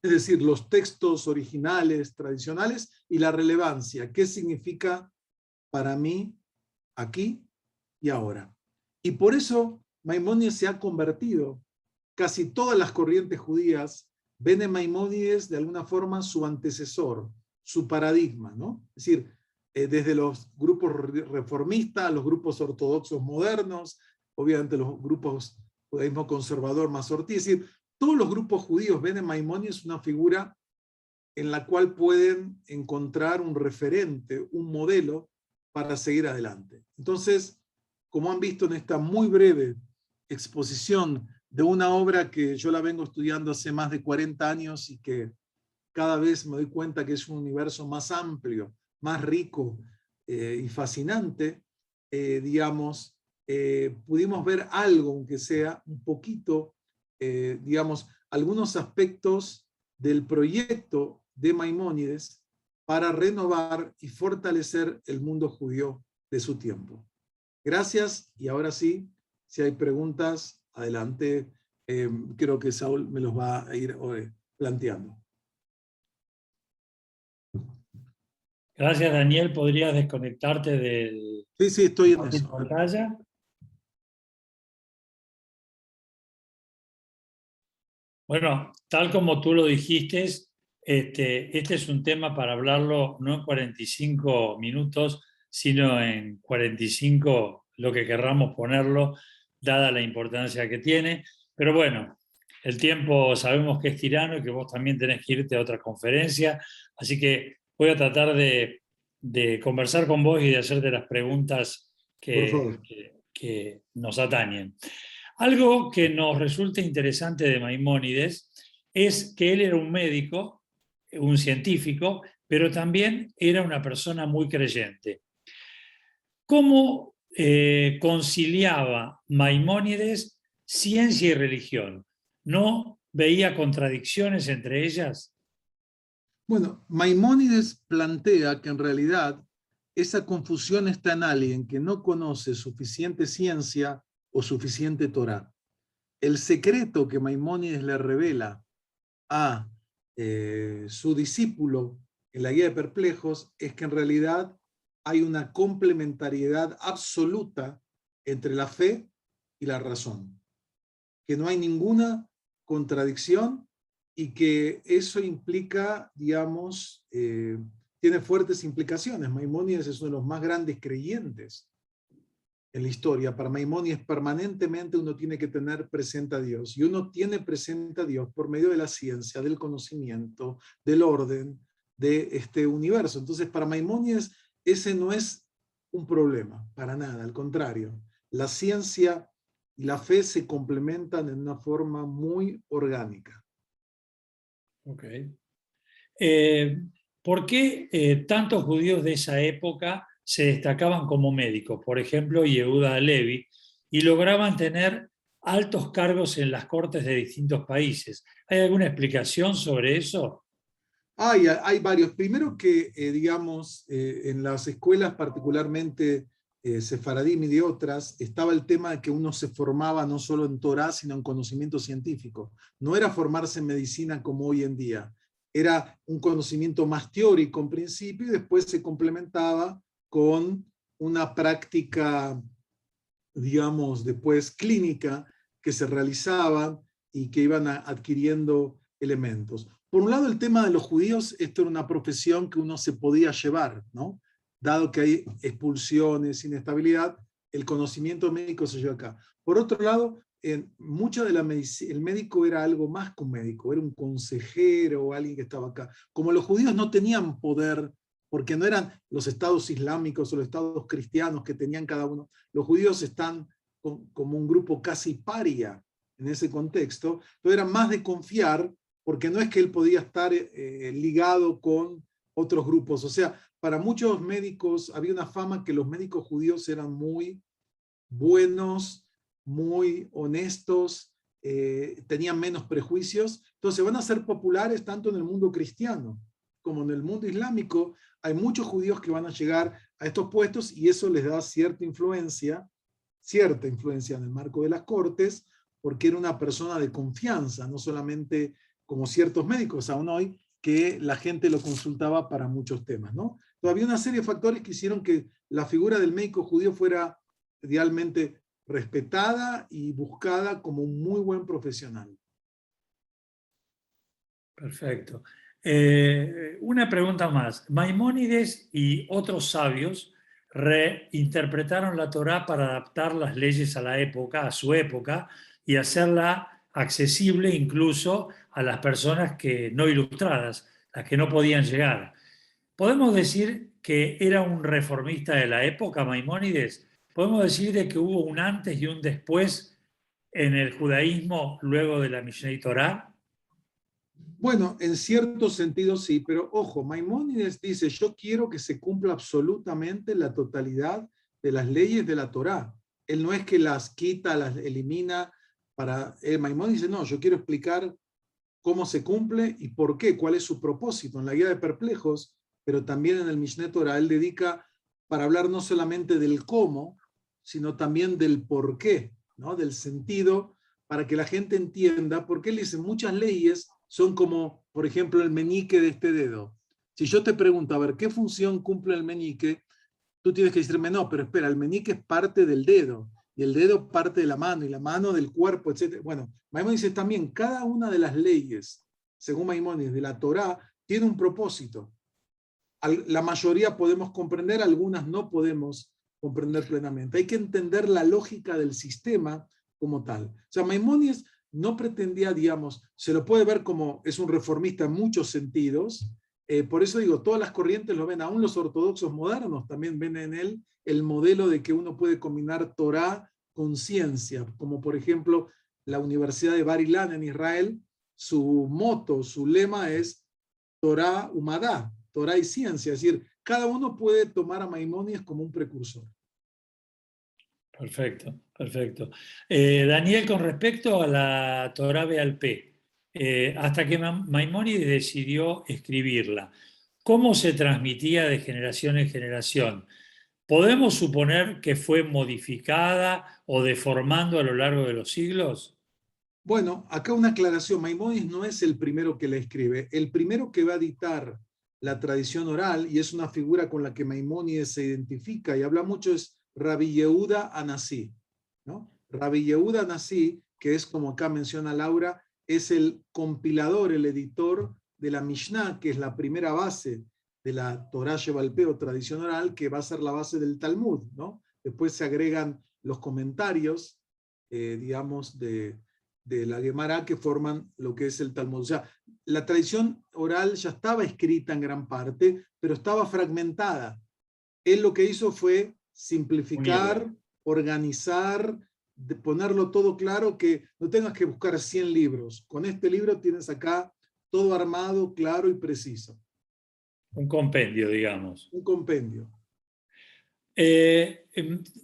es decir, los textos originales, tradicionales, y la relevancia. ¿Qué significa para mí aquí y ahora? Y por eso Maimónides se ha convertido, casi todas las corrientes judías ven en Maimónides de alguna forma su antecesor, su paradigma, ¿no? Es decir, desde los grupos reformistas, los grupos ortodoxos modernos, obviamente los grupos judaísmo conservador masortí, es decir, todos los grupos judíos ven en Maimónides una figura en la cual pueden encontrar un referente, un modelo para seguir adelante. Entonces, como han visto en esta muy breve exposición de una obra que yo la vengo estudiando hace más de 40 años y que cada vez me doy cuenta que es un universo más amplio, más rico y fascinante, digamos, pudimos ver algo, aunque sea un poquito, digamos, algunos aspectos del proyecto de Maimónides para renovar y fortalecer el mundo judío de su tiempo. Gracias, y ahora sí, si hay preguntas, adelante. Creo que Saúl me los va a ir planteando. Gracias, Daniel. ¿Podrías desconectarte del Sí, estoy en eso. pantalla? Bueno, tal como tú lo dijiste, este es un tema para hablarlo no en 45 minutos, sino en 45, lo que querramos ponerlo, dada la importancia que tiene. Pero bueno, el tiempo sabemos que es tirano y que vos también tenés que irte a otra conferencia, así que voy a tratar de conversar con vos y de hacerte las preguntas Por favor. que nos atañen. Algo que nos resulta interesante de Maimónides es que él era un médico, un científico, pero también era una persona muy creyente. ¿Cómo conciliaba Maimónides ciencia y religión? ¿No veía contradicciones entre ellas? Bueno, Maimónides plantea que en realidad esa confusión está en alguien que no conoce suficiente ciencia o suficiente Torá. El secreto que Maimónides le revela a su discípulo en la Guía de Perplejos es que en realidad hay una complementariedad absoluta entre la fe y la razón, que no hay ninguna contradicción y que eso implica, digamos, tiene fuertes implicaciones. Maimónides es uno de los más grandes creyentes en la historia. Para Maimónides permanentemente uno tiene que tener presente a Dios, y uno tiene presente a Dios por medio de la ciencia, del conocimiento, del orden de este universo. Entonces para Maimónides ese no es un problema, para nada, al contrario. La ciencia y la fe se complementan en una forma muy orgánica. Ok. ¿Por qué tantos judíos de esa época se destacaban como médicos? Por ejemplo, Yehuda Levi, y lograban tener altos cargos en las cortes de distintos países. ¿Hay alguna explicación sobre eso? Hay varios. Primero que, digamos, en las escuelas particularmente sefaradim y de otras, estaba el tema de que uno se formaba no solo en Torah, sino en conocimiento científico. No era formarse en medicina como hoy en día. Era un conocimiento más teórico en principio y después se complementaba con una práctica, digamos, después clínica que se realizaba y que iban adquiriendo elementos. Por un lado, el tema de los judíos, esto era una profesión que uno se podía llevar, ¿no? Dado que hay expulsiones, inestabilidad, el conocimiento médico se lleva acá. Por otro lado, en mucha de la medicina, el médico era algo más que un médico, era un consejero o alguien que estaba acá. Como los judíos no tenían poder, porque no eran los estados islámicos o los estados cristianos que tenían cada uno, los judíos están como un grupo casi paria en ese contexto, entonces era más de confiar, porque no es que él podía estar ligado con otros grupos. O sea, para muchos médicos había una fama que los médicos judíos eran muy buenos, muy honestos, tenían menos prejuicios, entonces van a ser populares tanto en el mundo cristiano como en el mundo islámico. Hay muchos judíos que van a llegar a estos puestos y eso les da cierta influencia en el marco de las cortes, porque era una persona de confianza, no solamente como ciertos médicos aún hoy, que la gente lo consultaba para muchos temas, ¿no? Entonces, había una serie de factores que hicieron que la figura del médico judío fuera realmente respetada y buscada como un muy buen profesional. Perfecto. Una pregunta más. Maimónides y otros sabios reinterpretaron la Torá para adaptar las leyes a la época, a su época, y hacerla accesible incluso a las personas que no ilustradas, las que no podían llegar. ¿Podemos decir que era un reformista de la época, Maimónides? ¿Podemos decir de que hubo un antes y un después en el judaísmo luego de la Mishneh Torá? Bueno, en cierto sentido sí, pero ojo, Maimónides dice, yo quiero que se cumpla absolutamente la totalidad de las leyes de la Torá. Él no es que las quita, las elimina para... Maimónides dice, no, yo quiero explicar cómo se cumple y por qué, cuál es su propósito. En la guía de perplejos, pero también en el Mishneh Torah, él dedica para hablar no solamente del cómo, sino también del por qué, ¿no? Del sentido, para que la gente entienda, porque él dice, muchas leyes son como, por ejemplo, el meñique de este dedo. Si yo te pregunto, a ver, ¿qué función cumple el meñique? Tú tienes que decirme, no, pero espera, el meñique es parte del dedo, y el dedo parte de la mano, y la mano del cuerpo, etc. Bueno, Maimónides dice también, cada una de las leyes, según Maimónides, de la Torá, tiene un propósito. La mayoría podemos comprender, algunas no podemos comprender plenamente. Hay que entender la lógica del sistema como tal. O sea, Maimónides no pretendía, digamos, se lo puede ver como es un reformista en muchos sentidos. Por eso digo, todas las corrientes lo ven, aún los ortodoxos modernos también ven en él el modelo de que uno puede combinar Torá con ciencia, como por ejemplo la Universidad de Bar Ilan en Israel, su moto, su lema es Torá Umadá, Torá y ciencia, es decir, cada uno puede tomar a Maimónides como un precursor. Perfecto, perfecto. Daniel, con respecto a la Torá Bealpé, hasta que Maimónides decidió escribirla, ¿cómo se transmitía de generación en generación? ¿Podemos suponer que fue modificada o deformando a lo largo de los siglos? Bueno, acá una aclaración, Maimónides no es el primero que la escribe, el primero que va a dictar la tradición oral, y es una figura con la que Maimónides se identifica y habla mucho, es Rabbi Yehuda Anasí, ¿no? Rabbi Yehuda Anasí, que es como acá menciona Laura, es el compilador, el editor de la Mishnah, que es la primera base de la Torá Sheval Peh o tradición oral, que va a ser la base del Talmud, ¿no? Después se agregan los comentarios, digamos, de la Gemara que forman lo que es el Talmud. O sea, la tradición oral ya estaba escrita en gran parte, pero estaba fragmentada. Él lo que hizo fue simplificar, Unirla. organizar de ponerlo todo claro, que no tengas que buscar 100 libros. Con este libro tienes acá todo armado, claro y preciso. Un compendio, digamos. Un compendio.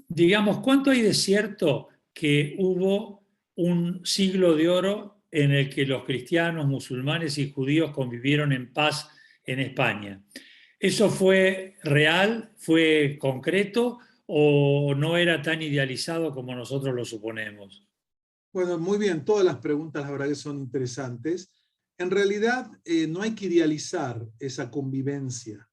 Digamos, ¿cuánto hay de cierto que hubo un siglo de oro en el que los cristianos, musulmanes y judíos convivieron en paz en España? ¿Eso fue real, fue concreto o no era tan idealizado como nosotros lo suponemos? Bueno, muy bien, todas las preguntas la verdad que son interesantes. En realidad no hay que idealizar esa convivencia.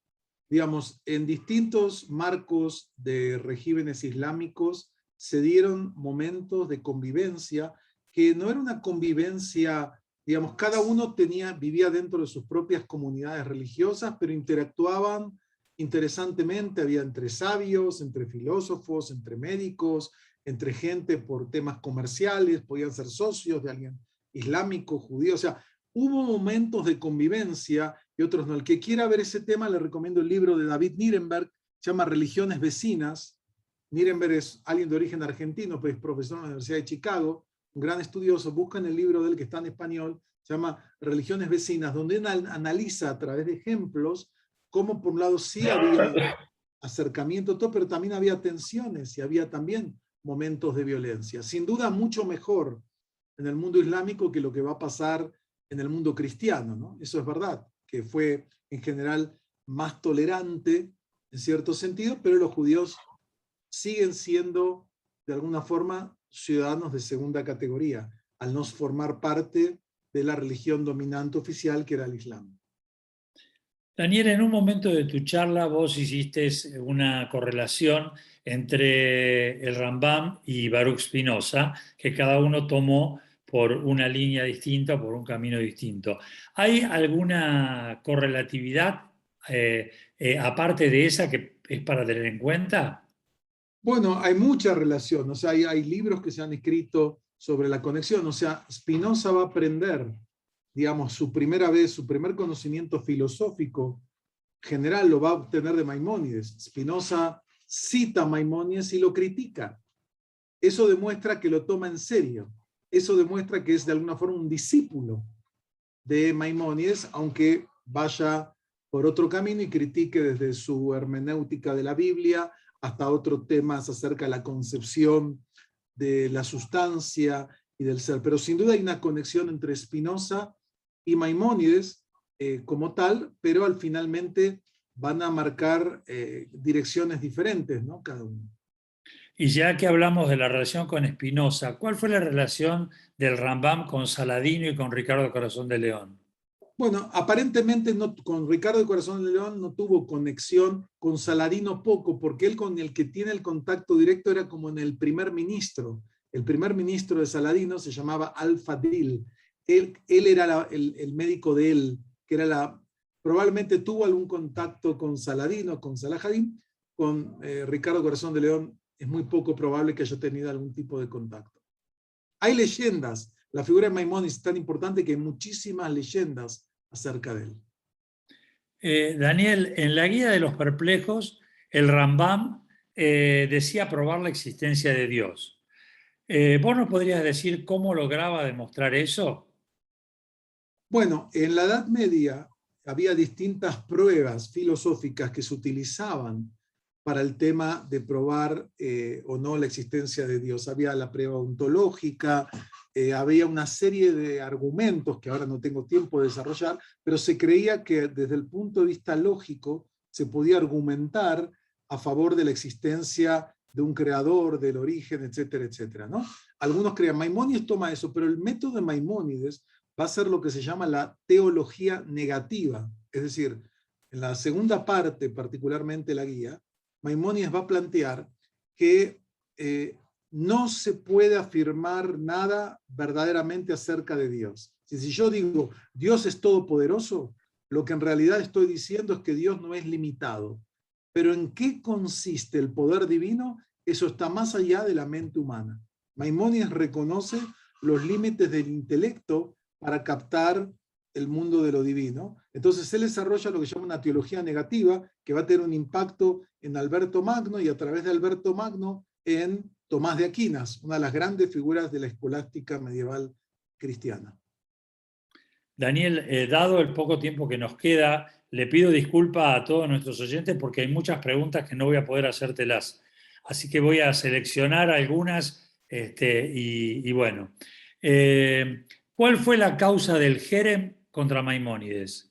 Digamos, en distintos marcos de regímenes islámicos se dieron momentos de convivencia que no era una convivencia, digamos, cada uno vivía dentro de sus propias comunidades religiosas, pero interactuaban interesantemente, había entre sabios, entre filósofos, entre médicos, entre gente por temas comerciales, podían ser socios de alguien islámico, judío, o sea, hubo momentos de convivencia y otros no. El que quiera ver ese tema, le recomiendo el libro de David Nirenberg, se llama Religiones Vecinas. Nirenberg es alguien de origen argentino, pero es profesor en la Universidad de Chicago, un gran estudioso. Buscan el libro de él que está en español, se llama Religiones Vecinas, donde él analiza a través de ejemplos cómo por un lado sí había acercamiento, todo, pero también había tensiones y había también momentos de violencia. Sin duda mucho mejor en el mundo islámico que lo que va a pasar en el mundo cristiano, ¿no? Eso es verdad, que fue en general más tolerante en cierto sentido, pero los judíos siguen siendo de alguna forma ciudadanos de segunda categoría, al no formar parte de la religión dominante oficial que era el Islam. Daniel, en un momento de tu charla vos hiciste una correlación entre el Rambam y Baruch Spinoza, que cada uno tomó por una línea distinta, por un camino distinto. ¿Hay alguna correlatividad aparte de esa que es para tener en cuenta? Bueno, hay mucha relación, o sea, hay libros que se han escrito sobre la conexión, o sea, Spinoza va a aprender, digamos, su primer conocimiento filosófico general lo va a obtener de Maimónides. Spinoza cita a Maimónides y lo critica. Eso demuestra que lo toma en serio. Eso demuestra que es de alguna forma un discípulo de Maimónides, aunque vaya por otro camino y critique desde su hermenéutica de la Biblia hasta otros temas acerca de la concepción de la sustancia y del ser. Pero sin duda hay una conexión entre Spinoza y Maimónides como tal, pero al finalmente van a marcar direcciones diferentes, ¿no? Cada uno. Y ya que hablamos de la relación con Spinoza, ¿cuál fue la relación del Rambam con Saladino y con Ricardo Corazón de León? Bueno, aparentemente no, con Ricardo de Corazón de León no tuvo conexión, con Saladino poco, porque él con el que tiene el contacto directo era como en el primer ministro. El primer ministro de Saladino se llamaba Al-Fadil. Él era el médico de él, que era probablemente tuvo algún contacto con Saladino, con Salahadin, con Ricardo Corazón de León es muy poco probable que haya tenido algún tipo de contacto. Hay leyendas. La figura de Maimónides es tan importante que hay muchísimas leyendas acerca de él. Daniel, en la Guía de los Perplejos, el Rambam decía probar la existencia de Dios. ¿Vos nos podrías decir cómo lograba demostrar eso? Bueno, en la Edad Media había distintas pruebas filosóficas que se utilizaban para el tema de probar o no la existencia de Dios. Había la prueba ontológica, había una serie de argumentos que ahora no tengo tiempo de desarrollar, pero se creía que desde el punto de vista lógico se podía argumentar a favor de la existencia de un creador, del origen, etcétera, etcétera, ¿no? Algunos creían, Maimónides toma eso, pero el método de Maimónides va a ser lo que se llama la teología negativa, es decir, en la segunda parte, particularmente la guía, Maimónides va a plantear que no se puede afirmar nada verdaderamente acerca de Dios. Si yo digo Dios es todopoderoso, lo que en realidad estoy diciendo es que Dios no es limitado. Pero ¿en qué consiste el poder divino? Eso está más allá de la mente humana. Maimónides reconoce los límites del intelecto para captar el mundo de lo divino. Entonces él desarrolla lo que se llama una teología negativa que va a tener un impacto en Alberto Magno y a través de Alberto Magno en Tomás de Aquinas, una de las grandes figuras de la escolástica medieval cristiana. Daniel, dado el poco tiempo que nos queda, le pido disculpas a todos nuestros oyentes porque hay muchas preguntas que no voy a poder hacértelas. Así que voy a seleccionar algunas y bueno. ¿Cuál fue la causa del Jerem contra Maimónides?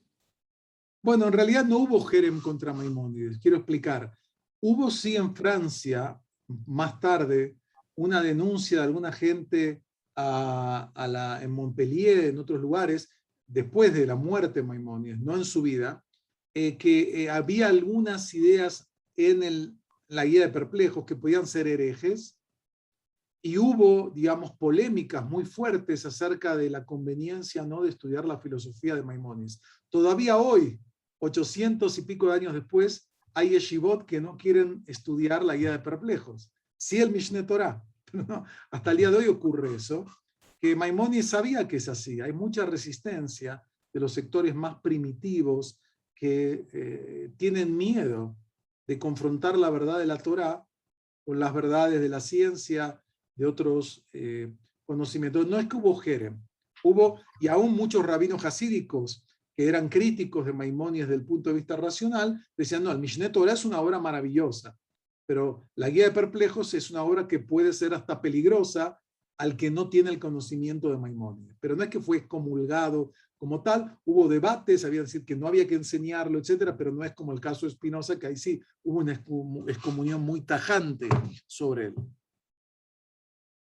Bueno, en realidad no hubo Jerem contra Maimónides, quiero explicar. Hubo sí en Francia, más tarde, una denuncia de alguna gente en Montpellier, en otros lugares, después de la muerte de Maimónides, no en su vida, que había algunas ideas en la guía de perplejos que podían ser herejes, y hubo, digamos, polémicas muy fuertes acerca de la conveniencia, ¿no?, de estudiar la filosofía de Maimónides. Todavía hoy, 800 y pico de años después, hay yeshivot que no quieren estudiar la guía de perplejos. Sí el Mishneh Torah, pero no, hasta el día de hoy ocurre eso, que Maimónides sabía que es así. Hay mucha resistencia de los sectores más primitivos que tienen miedo de confrontar la verdad de la Torah con las verdades de la ciencia, de otros conocimientos. No es que hubo Jerem, hubo, y aún muchos rabinos hasídicos que eran críticos de Maimónides desde el punto de vista racional, decían, no, el Mishneh Torah es una obra maravillosa, pero la guía de perplejos es una obra que puede ser hasta peligrosa al que no tiene el conocimiento de Maimónides. Pero no es que fue excomulgado como tal, hubo debates, había decir que no había que enseñarlo, etcétera, pero no es como el caso de Spinoza, que ahí sí hubo una excomunión muy tajante sobre él.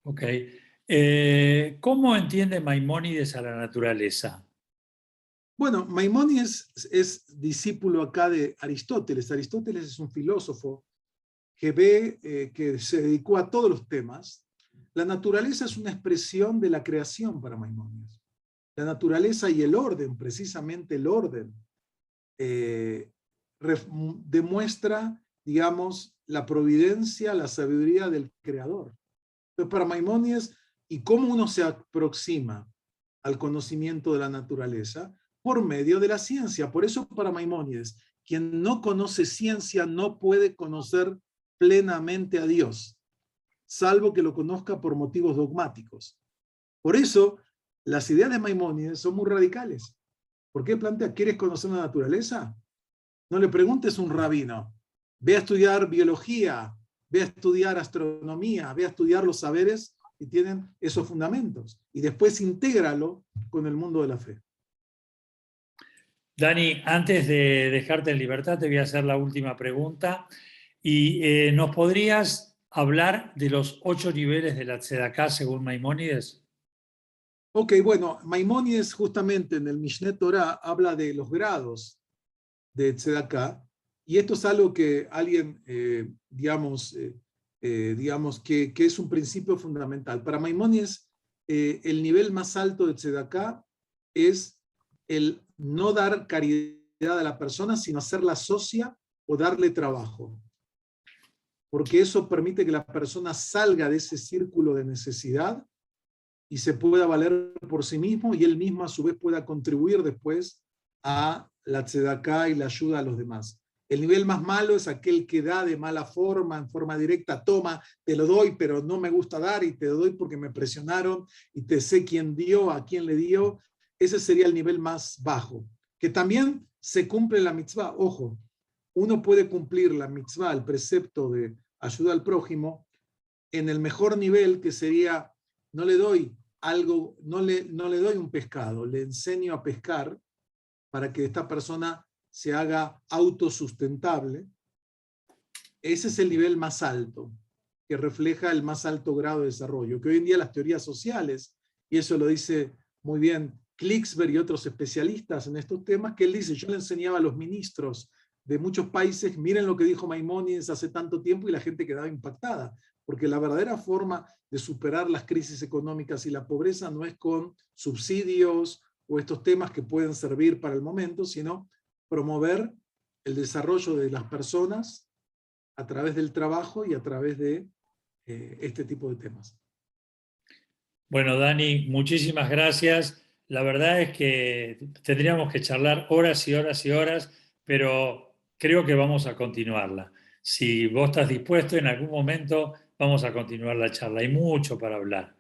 Ok. ¿Cómo entiende Maimónides a la naturaleza? Bueno, Maimónides es discípulo acá de Aristóteles. Aristóteles es un filósofo que ve que se dedicó a todos los temas. La naturaleza es una expresión de la creación para Maimónides. La naturaleza y el orden, precisamente el orden, demuestra, digamos, la providencia, la sabiduría del creador. Entonces, para Maimónides, ¿y cómo uno se aproxima al conocimiento de la naturaleza? Por medio de la ciencia. Por eso, para Maimónides, quien no conoce ciencia no puede conocer plenamente a Dios, salvo que lo conozca por motivos dogmáticos. Por eso, las ideas de Maimónides son muy radicales. ¿Por qué plantea, ¿quieres conocer la naturaleza? No le preguntes a un rabino. Ve a estudiar biología, ve a estudiar astronomía, ve a estudiar los saberes que tienen esos fundamentos y después intégralo con el mundo de la fe. Dani, antes de dejarte en libertad, te voy a hacer la última pregunta. ¿Y nos podrías hablar de los 8 niveles de la Tzedaká según Maimónides? Ok, bueno, Maimónides justamente en el Mishneh Torah habla de los grados de Tzedaká, y esto es algo que alguien, digamos que es un principio fundamental. Para Maimónides, el nivel más alto de Tzedaká es el no dar caridad a la persona, sino hacerla socia o darle trabajo. Porque eso permite que la persona salga de ese círculo de necesidad y se pueda valer por sí mismo, y él mismo a su vez pueda contribuir después a la tzedaká y la ayuda a los demás. El nivel más malo es aquel que da de mala forma, en forma directa, toma, te lo doy, pero no me gusta dar, y te lo doy porque me presionaron, y te sé quién dio, a quién le dio. Ese sería el nivel más bajo, que también se cumple la mitzvah. Ojo, uno puede cumplir la mitzvah, el precepto de ayuda al prójimo, en el mejor nivel, que sería, no le doy algo, no le doy un pescado, le enseño a pescar para que esta persona se haga autosustentable. Ese es el nivel más alto, que refleja el más alto grado de desarrollo, que hoy en día las teorías sociales, y eso lo dice muy bien Klicksberg y otros especialistas en estos temas, que él dice, yo le enseñaba a los ministros de muchos países, miren lo que dijo Maimónides hace tanto tiempo, y la gente quedaba impactada, porque la verdadera forma de superar las crisis económicas y la pobreza no es con subsidios o estos temas que pueden servir para el momento, sino promover el desarrollo de las personas a través del trabajo y a través de este tipo de temas. Bueno, Dani, muchísimas gracias. La verdad es que tendríamos que charlar horas y horas y horas, pero creo que vamos a continuarla. Si vos estás dispuesto, en algún momento vamos a continuar la charla. Hay mucho para hablar.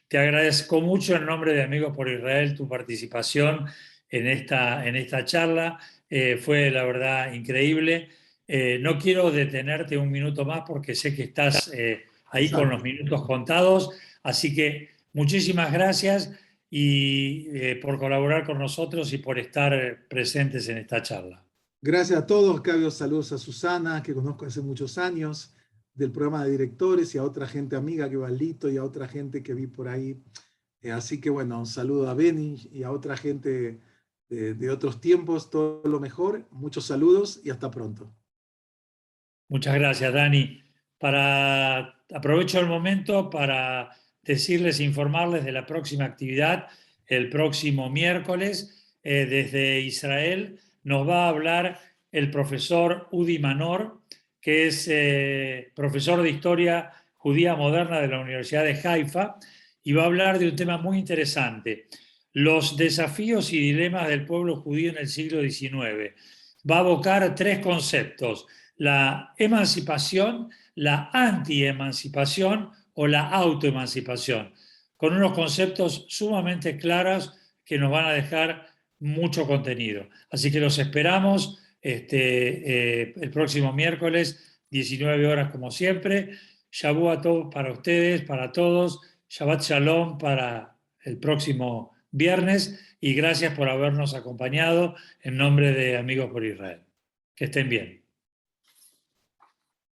Te agradezco mucho en nombre de Amigos por Israel tu participación en esta charla. Fue la verdad increíble. No quiero detenerte un minuto más porque sé que estás ahí con los Exacto. minutos contados. Así que muchísimas gracias y por colaborar con nosotros y por estar presentes en esta charla. Gracias a todos. Cabio saludos a Susana, que conozco hace muchos años, del programa de directores, y a otra gente amiga que va al Lito y a otra gente que vi por ahí. Así que bueno, un saludo a Beni y a otra gente de otros tiempos. Todo lo mejor. Muchos saludos y hasta pronto. Muchas gracias, Dani. Aprovecho el momento para decirles, informarles de la próxima actividad. El próximo miércoles, desde Israel, nos va a hablar el profesor Udi Manor, que es profesor de Historia Judía Moderna de la Universidad de Haifa, y va a hablar de un tema muy interesante: los desafíos y dilemas del pueblo judío en el siglo XIX. Va a abocar tres conceptos: la emancipación, la anti-emancipación o la autoemancipación, con unos conceptos sumamente claros que nos van a dejar mucho contenido. Así que los esperamos el próximo miércoles, 19 horas como siempre. Shavuot para ustedes, para todos. Shabbat Shalom para el próximo viernes y gracias por habernos acompañado en nombre de Amigos por Israel. Que estén bien.